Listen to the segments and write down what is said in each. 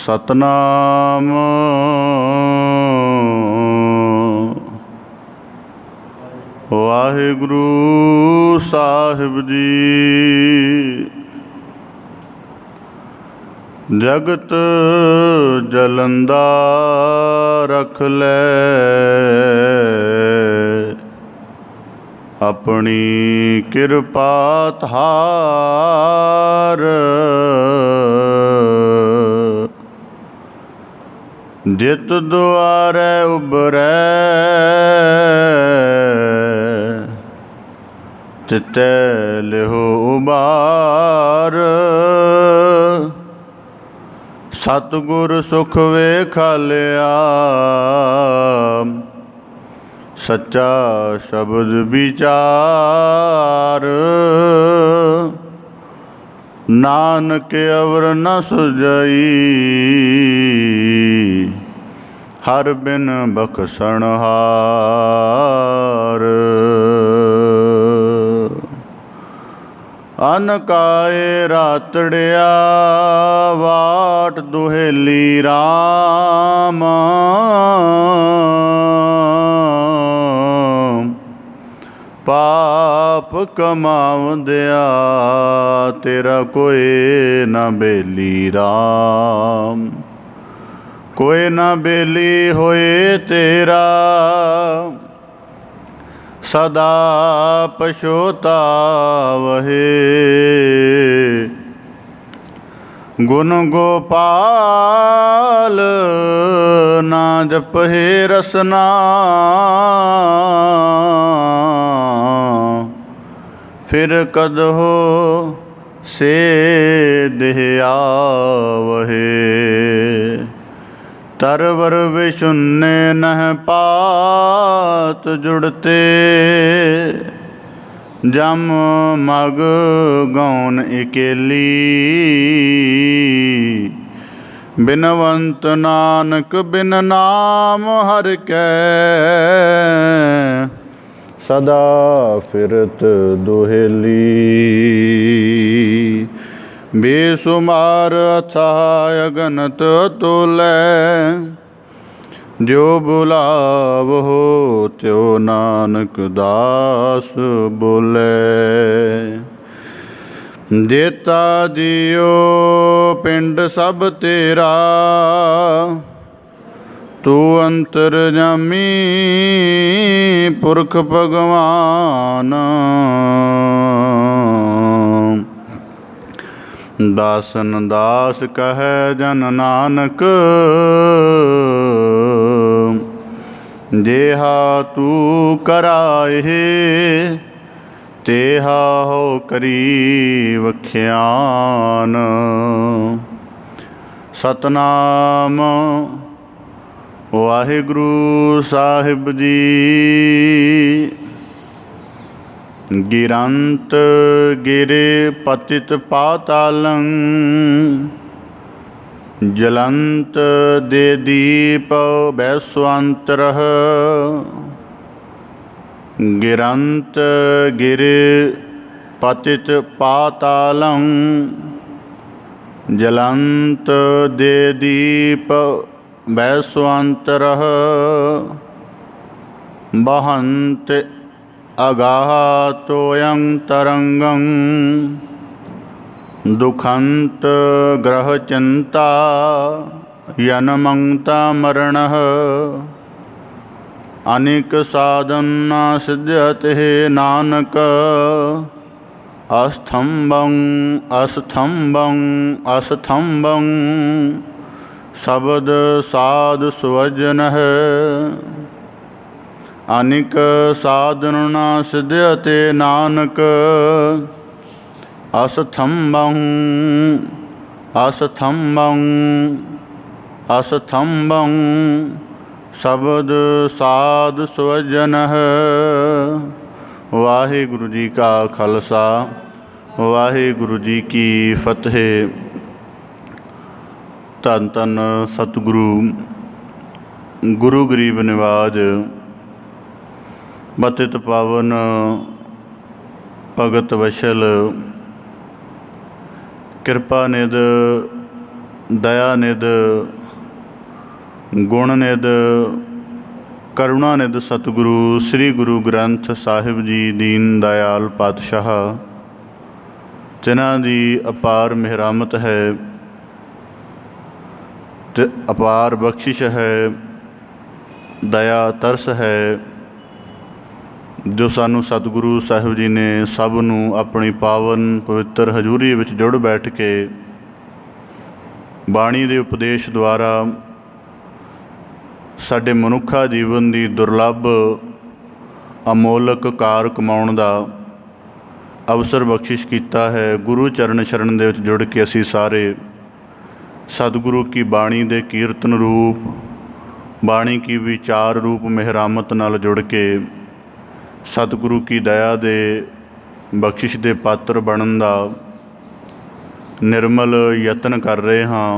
सतनाम वाहिगुरु साहिब जी। जगत जलंदा रख ले अपनी किरपा धार। जित दुआरे उबरै तितै लिहो उबार। सतगुर सुख वेखालिया सच्चा शब्द विचार। नानक अवर न सुझई हर बिन बख्शण हार। अनकाए रातड़िया वाट दुहेली राम। पाप कमावंदिया तेरा कोई न बेली राम। कोई न बेली होए तेरा सदा पछोतावहे। गुण गोपाल ना जपहे रसना। फिर कद हो से देह आवहे। तरवर विशुन्य नह पात जुड़ते। जम मग गौन इकेली। बिनवंत नानक बिन नाम हर कै। सदा फिरत दुहेली। बेसुमार अथाह अगनत अतुलै। जो बुलावहो त्यो नानक दास बोले। जेता जियो पिंड सब तेरा तू अंतरजामी पुरख भगवान। दासन दास कहे जन नानक जेहा तू कराए तेहा हो करी वख्यान। सतनाम वाहिगुरु साहिब जी। गिरंत गिरे पतित पातालं जलंत दे दीप वैश्वांतरः। गिरंत गिरे पतित पातालं जलंत दे दीप वैश्वांतरः। बहन्त अगाहतोऽयं तरंगं दुखंत ग्रह चिंता यनमंता मरणः। अनेक साधना सिद्ध्यते नानक अस्थंभं अस्थंभं अस्थंभं। शब्द साधु सुवजनः अनिक साधना सिद्ध्यते नानक अस्थंभं अस्थंभं अस्थंभं। शब्द साधु सुवजनः। वाहिगुरु जी का खालसा वाहिगुरु जी की फतेह। धन धन सतगुरु गुरु गरीब निवाज बतित पावन भगत वशल कृपा निध दया निध गुण निध करुणा निध सतगुरु श्री गुरु ग्रंथ साहिब जी दीन दयाल पातशाह जिन्हां दी अपार मेहरामत है ते अपार बख्शिश है, दया तरस है, जो सानू सतगुरु साहिब जी ने सब नू अपनी पावन पवित्र हजूरी विच जुड़ बैठ के बाणी दे उपदेश द्वारा साडे मनुखा जीवन की दुर्लभ अमोलक कार कमाउण दा अवसर बख्शिश किया है। गुरु चरण शरण दे विच जुड़ के असी सारे सतगुरु की बाणी दे कीर्तन रूप, बाणी की विचार रूप मेहरामत नाल जुड़ के सतगुरु की दया दे बख्शिश दे पात्र बनन दा निर्मल यतन कर रहे हाँ।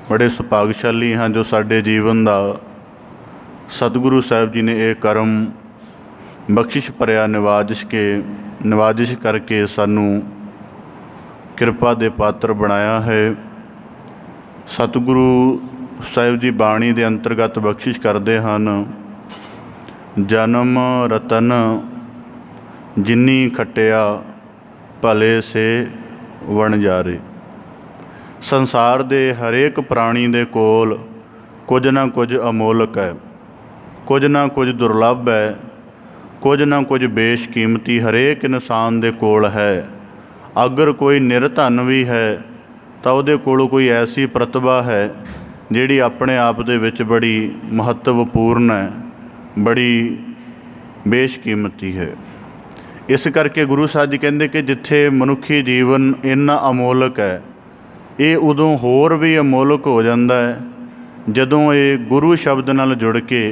बड़े सुभागशाली हाँ जो साडे जीवन का सतगुरु साहिब जी ने यह कर्म बख्शिश भरिया नवाजिश करके सानू किरपा दे पात्र बनाया है। सतगुरु साहिब जी बाणी दे अंतर्गत बख्शिश करते हैं, जन्म रतन जिन्नी खटिया भले से वणजारे। संसार दे हरेक प्राणी दे कोल कुछ ना कुछ अमोलक है, कुछ ना कुछ दुर्लभ है, कुछ ना कुछ बेशकीमती हरेक इंसान दे कोल है। अगर कोई निरधन भी है तो उहदे कोल कोई ऐसी प्रतिभा है जिहड़ी अपने आप दे विच बड़ी महत्वपूर्ण है, बड़ी बेशकीमती है। इस करके गुरु साहब जी कहते कि जिथे मनुखी जीवन इन्ना अमोलक है, ये उदों होर भी अमोलक हो जाता है जदों ये गुरु शब्द नाल जुड़ के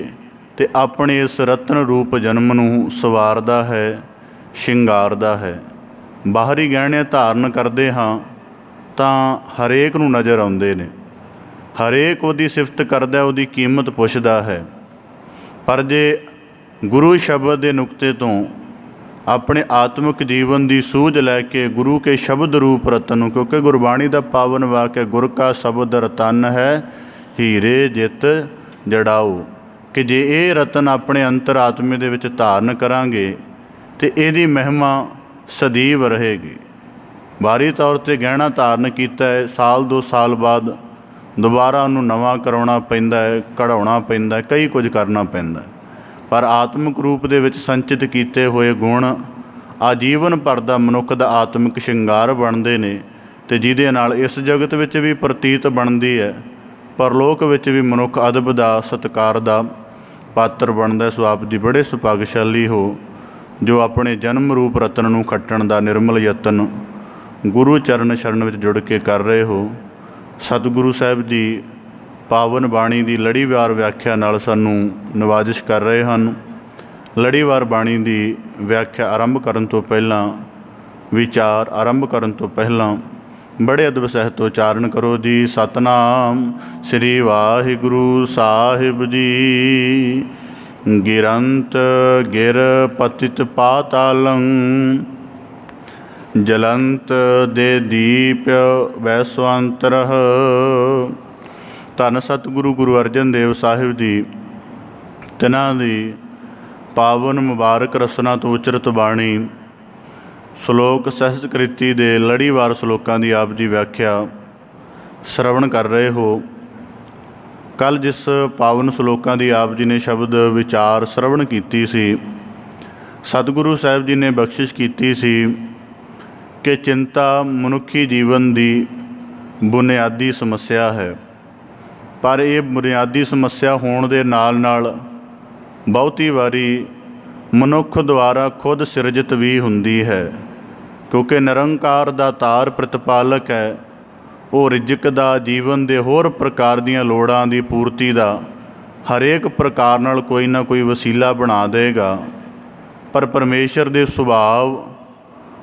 ते अपने इस रतन रूप जन्म नूं सवारदा है, शिंगारदा है। बाहरी गहने धारण करते हाँ तां हरेक नूं नज़र आउंदे ने, हरेक उहदी सिफत करदा, उहदी कीमत पुछदा है। पर जे गुरु शब्द के नुकते तो अपने आत्मिक जीवन की सूझ लैके गुरु के शब्द रूप रतन, क्योंकि गुरबाणी का पावन वाक्य गुर का शब्द रतन है हीरे जित जड़ाओ, कि जे ये रतन अपने अंतर आत्मे दे विच धारण करांगे तो इहदी महिमा सदैव रहेगी। बाहरी तौर पर गहना धारण किया है, साल 2 साल बाद दोबारा उन्होंने नवा करवाना पैंदा है, कढ़ाउणा पैंदा है, कई कुछ करना पैंदा है। पर आत्मिक रूप दे विच संचित किए हुए गुण आजीवन भर दा मनुख दा आत्मिक शिंगार बनते ने, ते जिहदे नाल इस जगत विच भी प्रतीत बनती है, परलोक विच भी मनुख अदब दा सत्कार दा पात्र बनता है। सो आप जी बड़े सुभागशाली हो जो अपने जन्म रूप रतन नूं खट्टण दा निर्मल यतन गुरु चरण शरण विच जुड़ के कर रहे हो। सतगुरु साहिब जी पावन बाणी की लड़ीवार व्याख्या नाल सानू नवाजिश कर रहे हैं। लड़ीवार बाणी की व्याख्या आरंभ करन तो पहला, विचार आरंभ करन तो पहला बड़े अदब सहित उचारण करो जी। सतनाम श्री वाहिगुरु साहिब जी। गिरंत गिर पतित पातालं, जलंत दे दीप वैश्वांतरः। धन सतगुरु गुरु अर्जन देव साहिब जी तिन्हां दी पावन मुबारक रसना तो उचरत बाणी श्लोक सहज कृति दे लड़ीवार श्लोकां दी आप जी व्याख्या श्रवण कर रहे हो। कल जिस पावन श्लोकां दी आप जी ने शब्द विचार श्रवण कीती सी, सतगुरु साहिब जी ने बख्शिश कीती सी कि चिंता मनुखी जीवन की बुनियादी समस्या है। पर यह बुनियादी समस्या होने के नाल नाल बहुती वारी मनुख द्वारा खुद सिरजित भी हुंदी है, क्योंकि निरंकार दा तार प्रतिपालक है। वो रिजक दा जीवन के होर प्रकार दीयां लोड़ां दी पूर्ति दा हरेक प्रकार नाल कोई ना कोई वसीला बना देगा। पर परमेश्वर दे सुभाव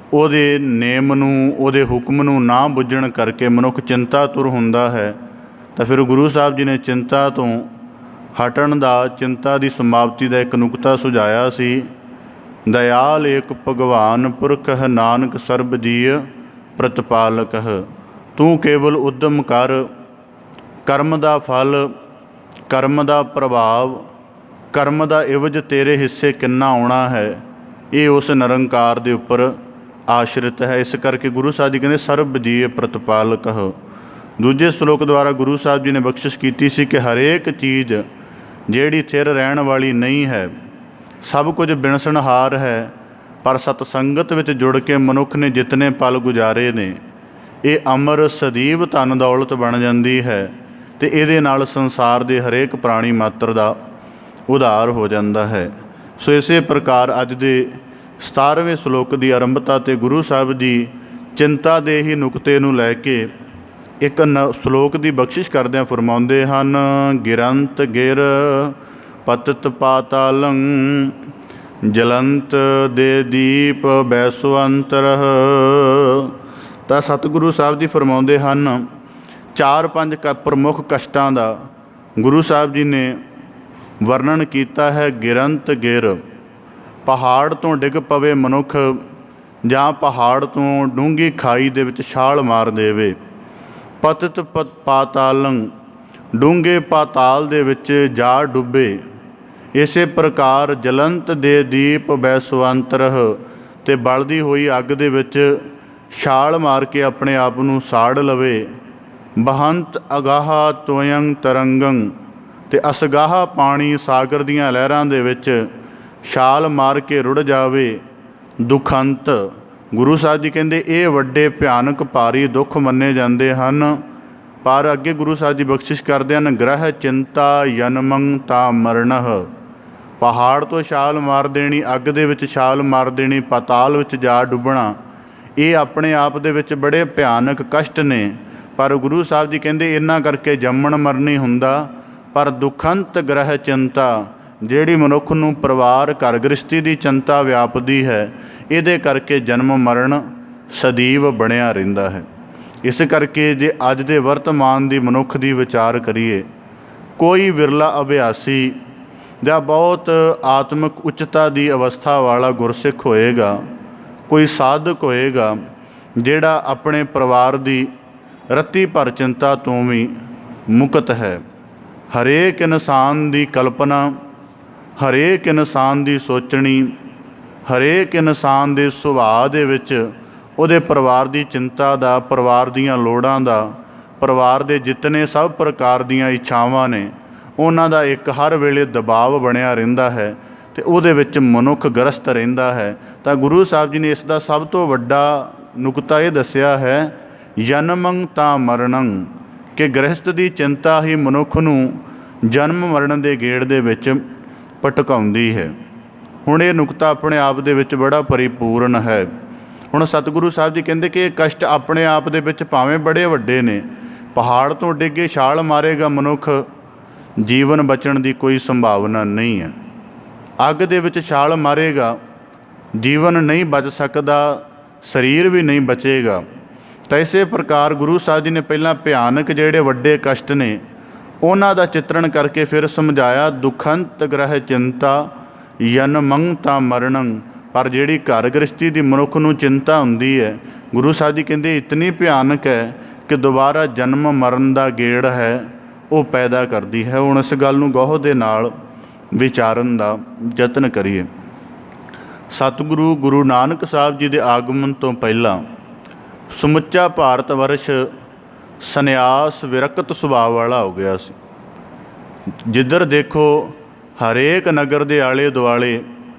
ਉਹਦੇ नेम ਨੂੰ, ਉਹਦੇ ਹੁਕਮ ਨੂੰ ਨਾ ਬੁੱਝਣ ਕਰਕੇ ਮਨੁੱਖ ਚਿੰਤਾਤੁਰ ਹੁੰਦਾ ਹੈ। ਤਾਂ ਫਿਰ ਗੁਰੂ ਸਾਹਿਬ ਜੀ ਨੇ ਚਿੰਤਾ ਤੋਂ ਹਟਣ ਦਾ, ਚਿੰਤਾ ਦੀ ਸਮਾਪਤੀ ਦਾ ਇੱਕ ਨੁਕਤਾ ਸੁਝਾਇਆ ਸੀ। दयाल एक भगवान पुरख नानक सर्ब जीय प्रतिपालक। ਤੂੰ ਕੇਵਲ ਉਦਮ ਕਰ। ਕਰਮ ਦਾ ਫਲ, ਕਰਮ ਦਾ ਪ੍ਰਭਾਵ, ਕਰਮ ਦਾ ਇਵਜ ਤੇਰੇ ਹਿੱਸੇ ਕਿੰਨਾ ਆਉਣਾ ਹੈ, ਇਹ ਉਸ ਨਿਰੰਕਾਰ ਦੇ ਉੱਪਰ ਆਸ਼ਰਿਤ ਹੈ। ਇਸ ਕਰਕੇ ਗੁਰੂ ਸਾਹਿਬ ਜੀ ਕਹਿੰਦੇ ਸਰਬ ਜੀਅ ਪ੍ਰਤਪਾਲਕ। ਦੂਜੇ ਸ਼ਲੋਕ ਦੁਆਰਾ ਗੁਰੂ ਸਾਹਿਬ ਜੀ ਨੇ ਬਖਸ਼ਿਸ਼ ਕੀਤੀ ਸੀ ਕਿ ਹਰੇਕ ਚੀਜ਼ ਜਿਹੜੀ ਥਿਰ ਰਹਿਣ ਵਾਲੀ ਨਹੀਂ ਹੈ, ਸਭ ਕੁਝ ਬਿਨਸਣਹਾਰ ਹੈ, ਪਰ ਸਤਸੰਗਤ ਵਿੱਚ ਜੁੜ ਕੇ ਮਨੁੱਖ ਨੇ ਜਿਤਨੇ ਪਲ ਗੁਜ਼ਾਰੇ ਨੇ ਇਹ ਅਮਰ ਸਦੀਵ ਧਨ ਦੌਲਤ ਬਣ ਜਾਂਦੀ ਹੈ ਅਤੇ ਇਹਦੇ ਨਾਲ ਸੰਸਾਰ ਦੇ ਹਰੇਕ ਪ੍ਰਾਣੀ ਮਾਤਰ ਦਾ ਉਧਾਰ ਹੋ ਜਾਂਦਾ ਹੈ। ਸੋ ਇਸੇ ਪ੍ਰਕਾਰ ਅੱਜ ਦੇ 17ਵੇਂ ਸ਼ਲੋਕ ਦੀ ਆਰੰਭਤਾ 'ਤੇ ਗੁਰੂ ਸਾਹਿਬ ਜੀ ਚਿੰਤਾ ਦੇ ਹੀ ਨੁਕਤੇ ਨੂੰ ਲੈ ਕੇ ਇੱਕ ਸ਼ਲੋਕ ਦੀ ਬਖਸ਼ਿਸ਼ ਕਰਦਿਆਂ ਫਰਮਾਉਂਦੇ ਹਨ, ਗਿਰੰਤ ਗਿਰ ਪਤਿਤ ਪਾਤਾਲੰ ਜਲੰਤ ਦੇ ਦੀਪ ਬੈਸਵੰਤਰਹ। ਤਾਂ ਸਤਿਗੁਰੂ ਸਾਹਿਬ ਜੀ ਫਰਮਾਉਂਦੇ ਹਨ 4-5 ਪ੍ਰਮੁੱਖ ਕਸ਼ਟਾਂ ਦਾ ਗੁਰੂ ਸਾਹਿਬ ਜੀ ਨੇ ਵਰਣਨ ਕੀਤਾ ਹੈ। ਗਿਰੰਤ ਗਿਰ, ਪਹਾੜ ਤੋਂ ਡਿੱਗ ਪਵੇ ਮਨੁੱਖ ਜਾਂ ਪਹਾੜ ਤੋਂ ਡੂੰਘੀ ਖਾਈ ਦੇ ਵਿੱਚ ਛਾਲ ਮਾਰ ਦੇਵੇ। ਪਤਿਤ ਪਾਤਾਲੰ, ਡੂੰਘੇ ਪਾਤਾਲ ਦੇ ਵਿੱਚ ਜਾ ਡੁੱਬੇ। ਇਸੇ ਪ੍ਰਕਾਰ ਜਲੰਤ ਦੇ ਦੀਪ ਬੈਸਵੰਤਰਹ, ਅਤੇ ਬਲਦੀ ਹੋਈ ਅੱਗ ਦੇ ਵਿੱਚ ਛਾਲ ਮਾਰ ਕੇ ਆਪਣੇ ਆਪ ਨੂੰ ਸਾੜ ਲਵੇ। ਬਹੰਤ ਅਗਾਹ ਤੋਯੰ ਤਰੰਗੰ, ਅਤੇ ਅਸਗਾਹ ਪਾਣੀ ਸਾਗਰ ਦੀਆਂ ਲਹਿਰਾਂ ਦੇ ਵਿੱਚ ਛਾਲ ਮਾਰ ਕੇ ਰੁੜ ਜਾਵੇ। ਦੁਖੰਤ, ਗੁਰੂ ਸਾਹਿਬ ਜੀ ਕਹਿੰਦੇ ਇਹ ਵੱਡੇ ਭਿਆਨਕ ਭਾਰੀ ਦੁੱਖ ਮੰਨੇ ਜਾਂਦੇ ਹਨ। ਪਰ ਅੱਗੇ ਗੁਰੂ ਸਾਹਿਬ ਜੀ ਬਖਸ਼ਿਸ਼ ਕਰਦੇ ਹਨ, ਗ੍ਰਹਿ ਚਿੰਤਾ ਜਨਮੰ ਤਾ ਮਰਣਹ। ਪਹਾੜ ਤੋਂ ਛਾਲ ਮਾਰ ਦੇਣੀ, ਅੱਗ ਦੇ ਵਿੱਚ ਛਾਲ ਮਾਰ ਦੇਣੀ, ਪਾਤਾਲ ਵਿੱਚ ਜਾ ਡੁੱਬਣਾ, ਇਹ ਆਪਣੇ ਆਪ ਦੇ ਵਿੱਚ ਬੜੇ ਭਿਆਨਕ ਕਸ਼ਟ ਨੇ। ਪਰ ਗੁਰੂ ਸਾਹਿਬ ਜੀ ਕਹਿੰਦੇ ਇਹਨਾਂ ਕਰਕੇ ਜੰਮਣ ਮਰਨੀ ਹੁੰਦਾ, ਪਰ ਦੁਖੰਤ ਗ੍ਰਹਿ ਚਿੰਤਾ, ਜਿਹੜੀ ਮਨੁੱਖ ਨੂੰ ਪਰਿਵਾਰ ਘਰ ਗ੍ਰਸਤੀ ਦੀ ਚਿੰਤਾ ਵਿਆਪਦੀ ਹੈ, ਇਹਦੇ ਕਰਕੇ ਜਨਮ ਮਰਨ ਸਦੀਵ ਬਣਿਆ ਰਹਿੰਦਾ ਹੈ। ਇਸ ਕਰਕੇ ਜੇ ਅੱਜ ਦੇ ਵਰਤਮਾਨ ਦੀ ਮਨੁੱਖ ਦੀ ਵਿਚਾਰ ਕਰੀਏ, ਕੋਈ ਵਿਰਲਾ ਅਭਿਆਸੀ ਜਾਂ ਬਹੁਤ ਆਤਮਿਕ ਉੱਚਤਾ ਦੀ ਅਵਸਥਾ ਵਾਲਾ ਗੁਰਸਿੱਖ ਹੋਏਗਾ, ਕੋਈ ਸਾਧਕ ਹੋਏਗਾ ਜਿਹੜਾ ਆਪਣੇ ਪਰਿਵਾਰ ਦੀ ਰੱਤੀ ਭਰ ਚਿੰਤਾ ਤੋਂ ਵੀ ਮੁਕਤ ਹੈ। ਹਰੇਕ ਇਨਸਾਨ ਦੀ ਕਲਪਨਾ, ਹਰੇਕ ਇਨਸਾਨ ਦੀ ਸੋਚਣੀ, ਹਰੇਕ ਇਨਸਾਨ ਦੇ ਸੁਭਾਅ ਦੇ ਵਿੱਚ ਉਹਦੇ ਪਰਿਵਾਰ ਦੀ ਚਿੰਤਾ ਦਾ, ਪਰਿਵਾਰ ਦੀਆਂ ਲੋੜਾਂ ਦਾ, ਪਰਿਵਾਰ ਦੇ ਜਿਤਨੇ ਸਭ ਪ੍ਰਕਾਰ ਦੀਆਂ ਇੱਛਾਵਾਂ ਨੇ ਉਹਨਾਂ ਦਾ ਇੱਕ ਹਰ ਵੇਲੇ ਦਬਾਅ ਬਣਿਆ ਰਹਿੰਦਾ ਹੈ ਅਤੇ ਉਹਦੇ ਵਿੱਚ ਮਨੁੱਖ ਗ੍ਰਸਤ ਰਹਿੰਦਾ ਹੈ। ਤਾਂ ਗੁਰੂ ਸਾਹਿਬ ਜੀ ਨੇ ਇਸ ਦਾ ਸਭ ਤੋਂ ਵੱਡਾ ਨੁਕਤਾ ਇਹ ਦੱਸਿਆ ਹੈ, ਜਨਮੰ ਤਾਂ ਮਰਣੰ, ਕਿ ਗ੍ਰਸਤ ਦੀ ਚਿੰਤਾ ਹੀ ਮਨੁੱਖ ਨੂੰ ਜਨਮ ਮਰਨ ਦੇ ਗੇੜ ਦੇ ਵਿੱਚ ਭਟਕਾਉਂਦੀ ਹੈ। ਹੁਣ ਇਹ ਨੁਕਤਾ ਆਪਣੇ ਆਪ ਦੇ ਵਿੱਚ ਬੜਾ ਪਰਿਪੂਰਨ ਹੈ। ਹੁਣ ਸਤਿਗੁਰੂ ਸਾਹਿਬ ਜੀ ਕਹਿੰਦੇ ਕਿ ਇਹ ਕਸ਼ਟ ਆਪਣੇ ਆਪ ਦੇ ਵਿੱਚ ਭਾਵੇਂ ਬੜੇ ਵੱਡੇ ਨੇ, ਪਹਾੜ ਤੋਂ ਡਿੱਗੇ ਛਾਲ ਮਾਰੇਗਾ ਮਨੁੱਖ, ਜੀਵਨ ਬਚਣ ਦੀ ਕੋਈ ਸੰਭਾਵਨਾ ਨਹੀਂ ਹੈ। ਅੱਗ ਦੇ ਵਿੱਚ ਛਾਲ ਮਾਰੇਗਾ, ਜੀਵਨ ਨਹੀਂ ਬਚ ਸਕਦਾ, ਸਰੀਰ ਵੀ ਨਹੀਂ ਬਚੇਗਾ। ਤਾਂ ਇਸੇ ਪ੍ਰਕਾਰ ਗੁਰੂ ਸਾਹਿਬ ਜੀ ਨੇ ਪਹਿਲਾਂ ਭਿਆਨਕ ਜਿਹੜੇ ਵੱਡੇ ਕਸ਼ਟ ਨੇ ਉਹਨਾਂ ਦਾ ਚਿੱਤਰਣ ਕਰਕੇ ਫਿਰ ਸਮਝਾਇਆ, ਦੁਖੰਤ ਗ੍ਰਹਿ ਚਿੰਤਾ ਜਨਮੰ ਤਾਂ ਮਰਣੰ। ਪਰ ਜਿਹੜੀ ਘਰ ਗ੍ਰਸਤੀ ਦੀ ਮਨੁੱਖ ਨੂੰ ਚਿੰਤਾ ਹੁੰਦੀ ਹੈ, ਗੁਰੂ ਸਾਹਿਬ ਜੀ ਕਹਿੰਦੇ ਇਤਨੀ ਭਿਆਨਕ ਹੈ ਕਿ ਦੁਬਾਰਾ ਜਨਮ ਮਰਨ ਦਾ ਗੇੜ ਹੈ ਉਹ ਪੈਦਾ ਕਰਦੀ ਹੈ। ਹੁਣ ਇਸ ਗੱਲ ਨੂੰ ਗਹੁ ਦੇ ਨਾਲ ਵਿਚਾਰਨ ਦਾ ਯਤਨ ਕਰੀਏ। ਸਤਿਗੁਰੂ ਗੁਰੂ ਨਾਨਕ ਸਾਹਿਬ ਜੀ ਦੇ ਆਗਮਨ ਤੋਂ ਪਹਿਲਾਂ ਸਮੁੱਚਾ ਭਾਰਤ ਵਰਸ਼ ਸੰਨਿਆਸ ਵਿਰਕਤ ਸੁਭਾਅ ਵਾਲਾ ਹੋ ਗਿਆ ਸੀ। ਜਿੱਧਰ ਦੇਖੋ ਹਰੇਕ ਨਗਰ ਦੇ ਆਲੇ ਦੁਆਲੇ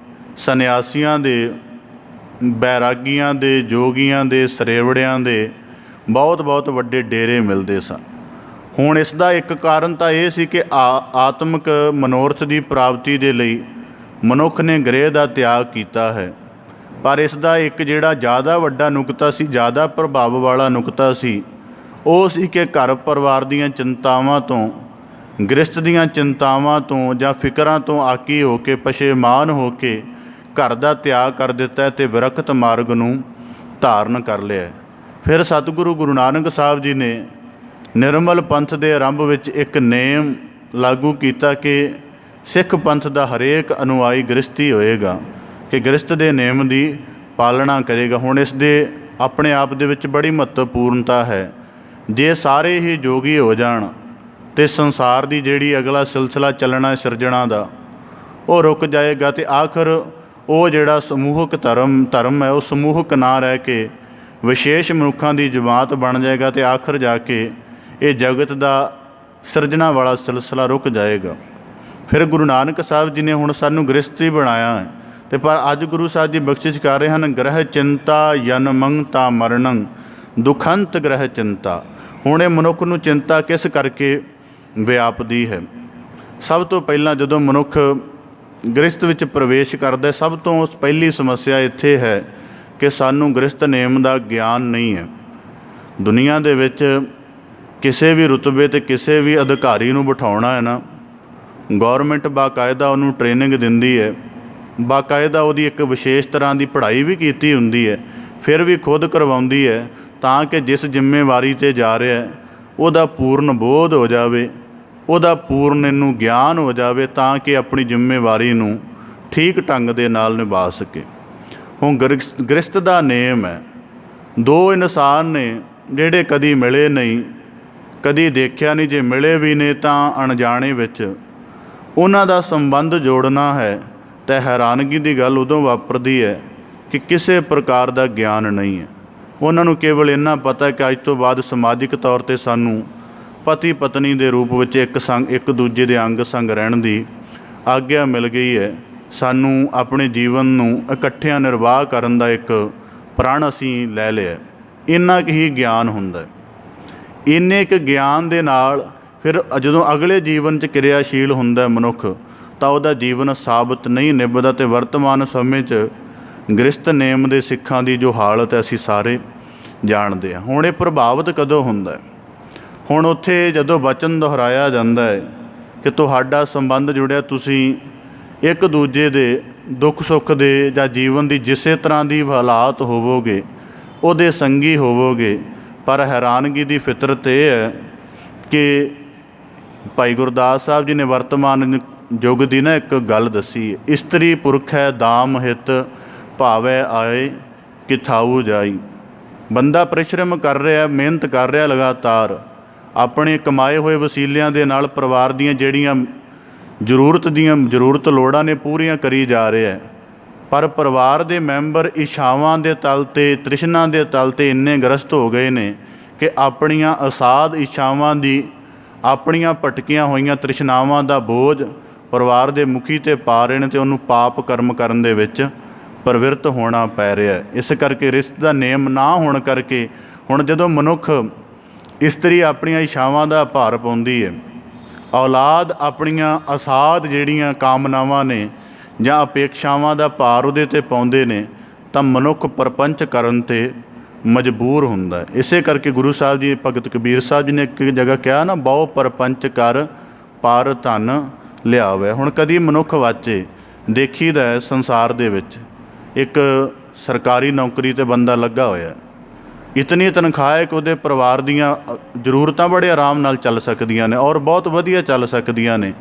ਸੰਨਿਆਸੀਆਂ ਦੇ, ਬੈਰਾਗੀਆਂ ਦੇ, ਜੋਗੀਆਂ ਦੇ, ਸਰੇਵੜਿਆਂ ਦੇ ਬਹੁਤ ਵੱਡੇ ਡੇਰੇ ਮਿਲਦੇ ਸਨ। ਹੁਣ ਇਸ ਦਾ ਇੱਕ ਕਾਰਨ ਤਾਂ ਇਹ ਸੀ ਕਿ ਆਤਮਿਕ ਮਨੋਰਥ ਦੀ ਪ੍ਰਾਪਤੀ ਦੇ ਲਈ ਮਨੁੱਖ ਨੇ ਗ੍ਰਹਿ ਦਾ ਤਿਆਗ ਕੀਤਾ ਹੈ। ਪਰ ਇਸ ਦਾ ਇੱਕ ਜਿਹੜਾ ਜ਼ਿਆਦਾ ਵੱਡਾ ਨੁਕਤਾ ਸੀ, ਜ਼ਿਆਦਾ ਪ੍ਰਭਾਵ ਵਾਲਾ ਨੁਕਤਾ ਸੀ, ਉਹ ਸੀ ਕਿ ਘਰ ਪਰਿਵਾਰ ਦੀਆਂ ਚਿੰਤਾਵਾਂ ਤੋਂ, ਗ੍ਰਸਤ ਦੀਆਂ ਚਿੰਤਾਵਾਂ ਤੋਂ ਜਾਂ ਫਿਕਰਾਂ ਤੋਂ ਆਕੀ ਹੋ ਕੇ, ਪਛੇਮਾਨ ਹੋ ਕੇ ਘਰ ਦਾ ਤਿਆਗ ਕਰ ਦਿੱਤਾ ਅਤੇ ਵਿਰਕਤ ਮਾਰਗ ਨੂੰ ਧਾਰਨ ਕਰ ਲਿਆ। ਫਿਰ ਸਤਿਗੁਰੂ ਗੁਰੂ ਨਾਨਕ ਸਾਹਿਬ ਜੀ ਨੇ ਨਿਰਮਲ ਪੰਥ ਦੇ ਆਰੰਭ ਵਿੱਚ ਇੱਕ ਨੇਮ ਲਾਗੂ ਕੀਤਾ ਕਿ ਸਿੱਖ ਪੰਥ ਦਾ ਹਰੇਕ ਅਨੁਆਈ ਗ੍ਰਸਤੀ ਹੋਏਗਾ, ਕਿ ਗ੍ਰਸਤ ਦੇ ਨੇਮ ਦੀ ਪਾਲਣਾ ਕਰੇਗਾ। ਹੁਣ ਇਸ ਦੇ ਆਪਣੇ ਆਪ ਦੇ ਵਿੱਚ ਬੜੀ ਮਹੱਤਵਪੂਰਨਤਾ ਹੈ ਜੇ ਸਾਰੇ ਹੀ ਜੋਗੀ ਹੋ ਜਾਣ ਤੇ ਸੰਸਾਰ ਦੀ ਜਿਹੜੀ ਅਗਲਾ ਸਿਲਸਿਲਾ ਚੱਲਣਾ ਸਿਰਜਣਾ ਦਾ ਉਹ ਰੁਕ ਜਾਏਗਾ ਅਤੇ ਆਖਰ ਉਹ ਜਿਹੜਾ ਸਮੂਹਕ ਧਰਮ ਹੈ ਉਹ ਸਮੂਹਕ ਨਾ ਰਹਿ ਕੇ ਵਿਸ਼ੇਸ਼ ਮਨੁੱਖਾਂ ਦੀ ਜਮਾਤ ਬਣ ਜਾਏਗਾ ਅਤੇ ਆਖਰ ਜਾ ਕੇ ਇਹ ਜਗਤ ਦਾ ਸਿਰਜਣਾ ਵਾਲਾ ਸਿਲਸਿਲਾ ਰੁਕ ਜਾਏਗਾ। ਫਿਰ ਗੁਰੂ ਨਾਨਕ ਸਾਹਿਬ ਜੀ ਨੇ ਹੁਣ ਸਾਨੂੰ ਗ੍ਰਸਤੀ ਬਣਾਇਆ ਹੈ ਅਤੇ ਪਰ ਅੱਜ ਗੁਰੂ ਸਾਹਿਬ ਜੀ ਬਖਸ਼ਿਸ਼ ਕਰ ਰਹੇ ਹਨ, ਗ੍ਰਹਿ ਚਿੰਤਾ ਜਨਮੰ ਤਾ ਮਰਣੰ ਦੁਖੰਤ ਗ੍ਰਹਿ ਚਿੰਤਾ। ਹੁਣ ਇਹ ਮਨੁੱਖ ਨੂੰ ਚਿੰਤਾ ਕਿਸ ਕਰਕੇ ਵਿਆਪਦੀ ਹੈ? ਸਭ ਤੋਂ ਪਹਿਲਾਂ ਜਦੋਂ ਮਨੁੱਖ ਗ੍ਰਸਤ ਵਿੱਚ ਪ੍ਰਵੇਸ਼ ਕਰਦਾ, ਸਭ ਤੋਂ ਪਹਿਲੀ ਸਮੱਸਿਆ ਇੱਥੇ ਹੈ ਕਿ ਸਾਨੂੰ ਗ੍ਰਸਤ ਨੇਮ ਦਾ ਗਿਆਨ ਨਹੀਂ ਹੈ। ਦੁਨੀਆ ਦੇ ਵਿੱਚ ਕਿਸੇ ਵੀ ਰੁਤਬੇ 'ਤੇ ਕਿਸੇ ਵੀ ਅਧਿਕਾਰੀ ਨੂੰ ਬਿਠਾਉਣਾ ਹੈ ਨਾ, ਗੌਰਮੈਂਟ ਬਾਕਾਇਦਾ ਉਹਨੂੰ ਟ੍ਰੇਨਿੰਗ ਦਿੰਦੀ ਹੈ, ਬਾਕਾਇਦਾ ਉਹਦੀ ਇੱਕ ਵਿਸ਼ੇਸ਼ ਤਰ੍ਹਾਂ ਦੀ ਪੜ੍ਹਾਈ ਵੀ ਕੀਤੀ ਹੁੰਦੀ ਹੈ, ਫਿਰ ਵੀ ਖੁਦ ਕਰਵਾਉਂਦੀ ਹੈ ਤਾਂ ਕਿ ਜਿਸ ਜ਼ਿੰਮੇਵਾਰੀ 'ਤੇ ਜਾ ਰਿਹਾ ਉਹਦਾ ਪੂਰਨ ਬੋਧ ਹੋ ਜਾਵੇ, ਉਹਦਾ ਪੂਰਨ ਇਹਨੂੰ ਗਿਆਨ ਹੋ ਜਾਵੇ ਤਾਂ ਕਿ ਆਪਣੀ ਜ਼ਿੰਮੇਵਾਰੀ ਨੂੰ ਠੀਕ ਢੰਗ ਦੇ ਨਾਲ ਨਿਭਾ ਸਕੇ। ਹੁਣ ਗ੍ਰਸਤ ਦਾ ਨੇਮ ਹੈ, ਦੋ ਇਨਸਾਨ ਨੇ ਜਿਹੜੇ ਕਦੀ ਮਿਲੇ ਨਹੀਂ, ਕਦੀ ਦੇਖਿਆ ਨਹੀਂ, ਜੇ ਮਿਲੇ ਵੀ ਨੇ ਤਾਂ ਅਣਜਾਣੇ ਵਿੱਚ ਉਹਨਾਂ ਦਾ ਸੰਬੰਧ ਜੋੜਨਾ ਹੈ ਤਾਂ ਹੈਰਾਨਗੀ ਦੀ ਗੱਲ ਉਦੋਂ ਵਾਪਰਦੀ ਹੈ ਕਿ ਕਿਸੇ ਪ੍ਰਕਾਰ ਦਾ ਗਿਆਨ ਨਹੀਂ ਹੈ। ਉਹਨਾਂ ਨੂੰ ਕੇਵਲ ਇੰਨਾ ਪਤਾ ਕਿ ਅੱਜ ਤੋਂ ਬਾਅਦ ਸਮਾਜਿਕ ਤੌਰ 'ਤੇ ਸਾਨੂੰ ਪਤੀ ਪਤਨੀ ਦੇ ਰੂਪ ਵਿੱਚ ਇੱਕ ਦੂਜੇ ਦੇ ਅੰਗ ਸੰਗ ਰਹਿਣ ਦੀ ਆਗਿਆ ਮਿਲ ਗਈ ਹੈ। ਸਾਨੂੰ ਆਪਣੇ ਜੀਵਨ ਨੂੰ ਇਕੱਠਿਆਂ ਨਿਰਵਾਹ ਕਰਨ ਦਾ ਇੱਕ ਪ੍ਰਣ ਅਸੀਂ ਲੈ ਲਿਆ। ਇੰਨਾ ਕੁ ਹੀ ਗਿਆਨ ਹੁੰਦਾ। ਇੰਨੇ ਕੁ ਗਿਆਨ ਦੇ ਨਾਲ ਫਿਰ ਜਦੋਂ ਅਗਲੇ ਜੀਵਨ 'ਚ ਕਿਰਿਆਸ਼ੀਲ ਹੁੰਦਾ ਮਨੁੱਖ ਤਾਂ ਉਹਦਾ ਜੀਵਨ ਸਾਬਤ ਨਹੀਂ ਨਿਭਦਾ। ਅਤੇ ਵਰਤਮਾਨ ਸਮੇਂ 'ਚ ਗ੍ਰਸਤ ਨੇਮ ਦੇ ਸਿੱਖਾਂ ਦੀ ਜੋ ਹਾਲਤ ਹੈ ਅਸੀਂ ਸਾਰੇ ਜਾਣਦੇ ਹਾਂ। ਹੁਣ ਇਹ ਪ੍ਰਭਾਵਿਤ ਕਦੋਂ ਹੁੰਦਾ? ਹੁਣ ਉੱਥੇ ਜਦੋਂ ਵਚਨ ਦੁਹਰਾਇਆ ਜਾਂਦਾ ਹੈ ਕਿ ਤੁਹਾਡਾ ਸੰਬੰਧ ਜੁੜਿਆ, ਤੁਸੀਂ ਇੱਕ ਦੂਜੇ ਦੇ ਦੁੱਖ ਸੁੱਖ ਦੇ ਜਾਂ ਜੀਵਨ ਦੀ ਜਿਸੇ ਤਰ੍ਹਾਂ ਦੀ ਹਾਲਾਤ ਹੋਵੋਗੇ ਉਹਦੇ ਸੰਗੀ ਹੋਵੋਗੇ। ਪਰ ਹੈਰਾਨਗੀ ਦੀ ਫਿਤਰਤ ਇਹ ਹੈ ਕਿ ਭਾਈ ਗੁਰਦਾਸ ਸਾਹਿਬ ਜੀ ਨੇ ਵਰਤਮਾਨ ਯੁੱਗ ਦੀ ਨਾ ਇੱਕ ਗੱਲ ਦੱਸੀ, ਇਸਤਰੀ ਪੁਰਖ ਹੈ ਦਾਮ ਹਿਤ ਭਾਵੈ ਆਏ ਕਿਥਾਊ ਜਾਈ। ਬੰਦਾ ਪਰਿਸ਼ਰਮ ਕਰ ਰਿਹਾ, ਮਿਹਨਤ ਕਰ ਰਿਹਾ ਲਗਾਤਾਰ, ਆਪਣੇ ਕਮਾਏ ਹੋਏ ਵਸੀਲਿਆਂ ਦੇ ਨਾਲ ਪਰਿਵਾਰ ਦੀਆਂ ਜਿਹੜੀਆਂ ਜ਼ਰੂਰਤ ਲੋੜਾਂ ਨੇ ਪੂਰੀਆਂ ਕਰੀ ਜਾ ਰਿਹਾ ਹੈ, ਪਰ ਪਰਿਵਾਰ ਦੇ ਮੈਂਬਰ ਇੱਛਾਵਾਂ ਦੇ ਤਲ 'ਤੇ ਤ੍ਰਿਸ਼ਨਾ ਦੇ ਤਲ 'ਤੇ ਇੰਨੇ ਗ੍ਰਸਤ ਹੋ ਗਏ ਨੇ ਕਿ ਆਪਣੀਆਂ ਅਸਾਧ ਇੱਛਾਵਾਂ ਦੀ, ਆਪਣੀਆਂ ਭਟਕੀਆਂ ਹੋਈਆਂ ਤ੍ਰਿਸ਼ਨਾਵਾਂ ਦਾ ਬੋਝ ਪਰਿਵਾਰ ਦੇ ਮੁਖੀ 'ਤੇ ਪਾ ਰਹੇ ਨੇ ਅਤੇ ਉਹਨੂੰ ਪਾਪ ਕਰਮ ਕਰਨ ਦੇ ਵਿੱਚ ਪ੍ਰਵਿਰਤ ਹੋਣਾ ਪੈ ਰਿਹਾ। ਇਸ ਕਰਕੇ ਰਿਸ਼ਤ ਦਾ ਨੇਮ ਨਾ ਹੋਣ ਕਰਕੇ ਹੁਣ ਜਦੋਂ ਮਨੁੱਖ ਇਸਤਰੀ ਆਪਣੀਆਂ ਇੱਛਾਵਾਂ ਦਾ ਭਾਰ ਪਾਉਂਦੀ ਹੈ, ਔਲਾਦ ਆਪਣੀਆਂ ਅਸਾਧ ਜਿਹੜੀਆਂ ਕਾਮਨਾਵਾਂ ਨੇ ਜਾਂ ਅਪੇਕਸ਼ਾਵਾਂ ਦਾ ਭਾਰ ਉਹਦੇ 'ਤੇ ਪਾਉਂਦੇ ਨੇ ਤਾਂ ਮਨੁੱਖ ਪ੍ਰਪੰਚ ਕਰਨ 'ਤੇ ਮਜਬੂਰ ਹੁੰਦਾ। ਇਸੇ ਕਰਕੇ ਗੁਰੂ ਸਾਹਿਬ ਜੀ, ਭਗਤ ਕਬੀਰ ਸਾਹਿਬ ਜੀ ਨੇ ਇੱਕ ਜਗ੍ਹਾ ਕਿਹਾ ਨਾ, ਬਹੁ ਪ੍ਰਪੰਚ ਕਰ ਪਰ ਧਨ ਲਿਆਵੇ। ਹੁਣ ਕਦੀ ਮਨੁੱਖ ਵਾਚੇ ਦੇਖੀਦਾ ਸੰਸਾਰ ਦੇ ਵਿੱਚ ਇੱਕ ਸਰਕਾਰੀ ਨੌਕਰੀ 'ਤੇ ਬੰਦਾ ਲੱਗਾ ਹੋਇਆ, ਇਤਨੀ ਤਨਖਾਹ ਹੈ ਕਿ ਉਹਦੇ ਪਰਿਵਾਰ ਦੀਆਂ ਜ਼ਰੂਰਤਾਂ ਬੜੇ ਆਰਾਮ ਨਾਲ ਚੱਲ ਸਕਦੀਆਂ ਨੇ ਔਰ ਬਹੁਤ ਵਧੀਆ ਚੱਲ ਸਕਦੀਆਂ ਨੇ,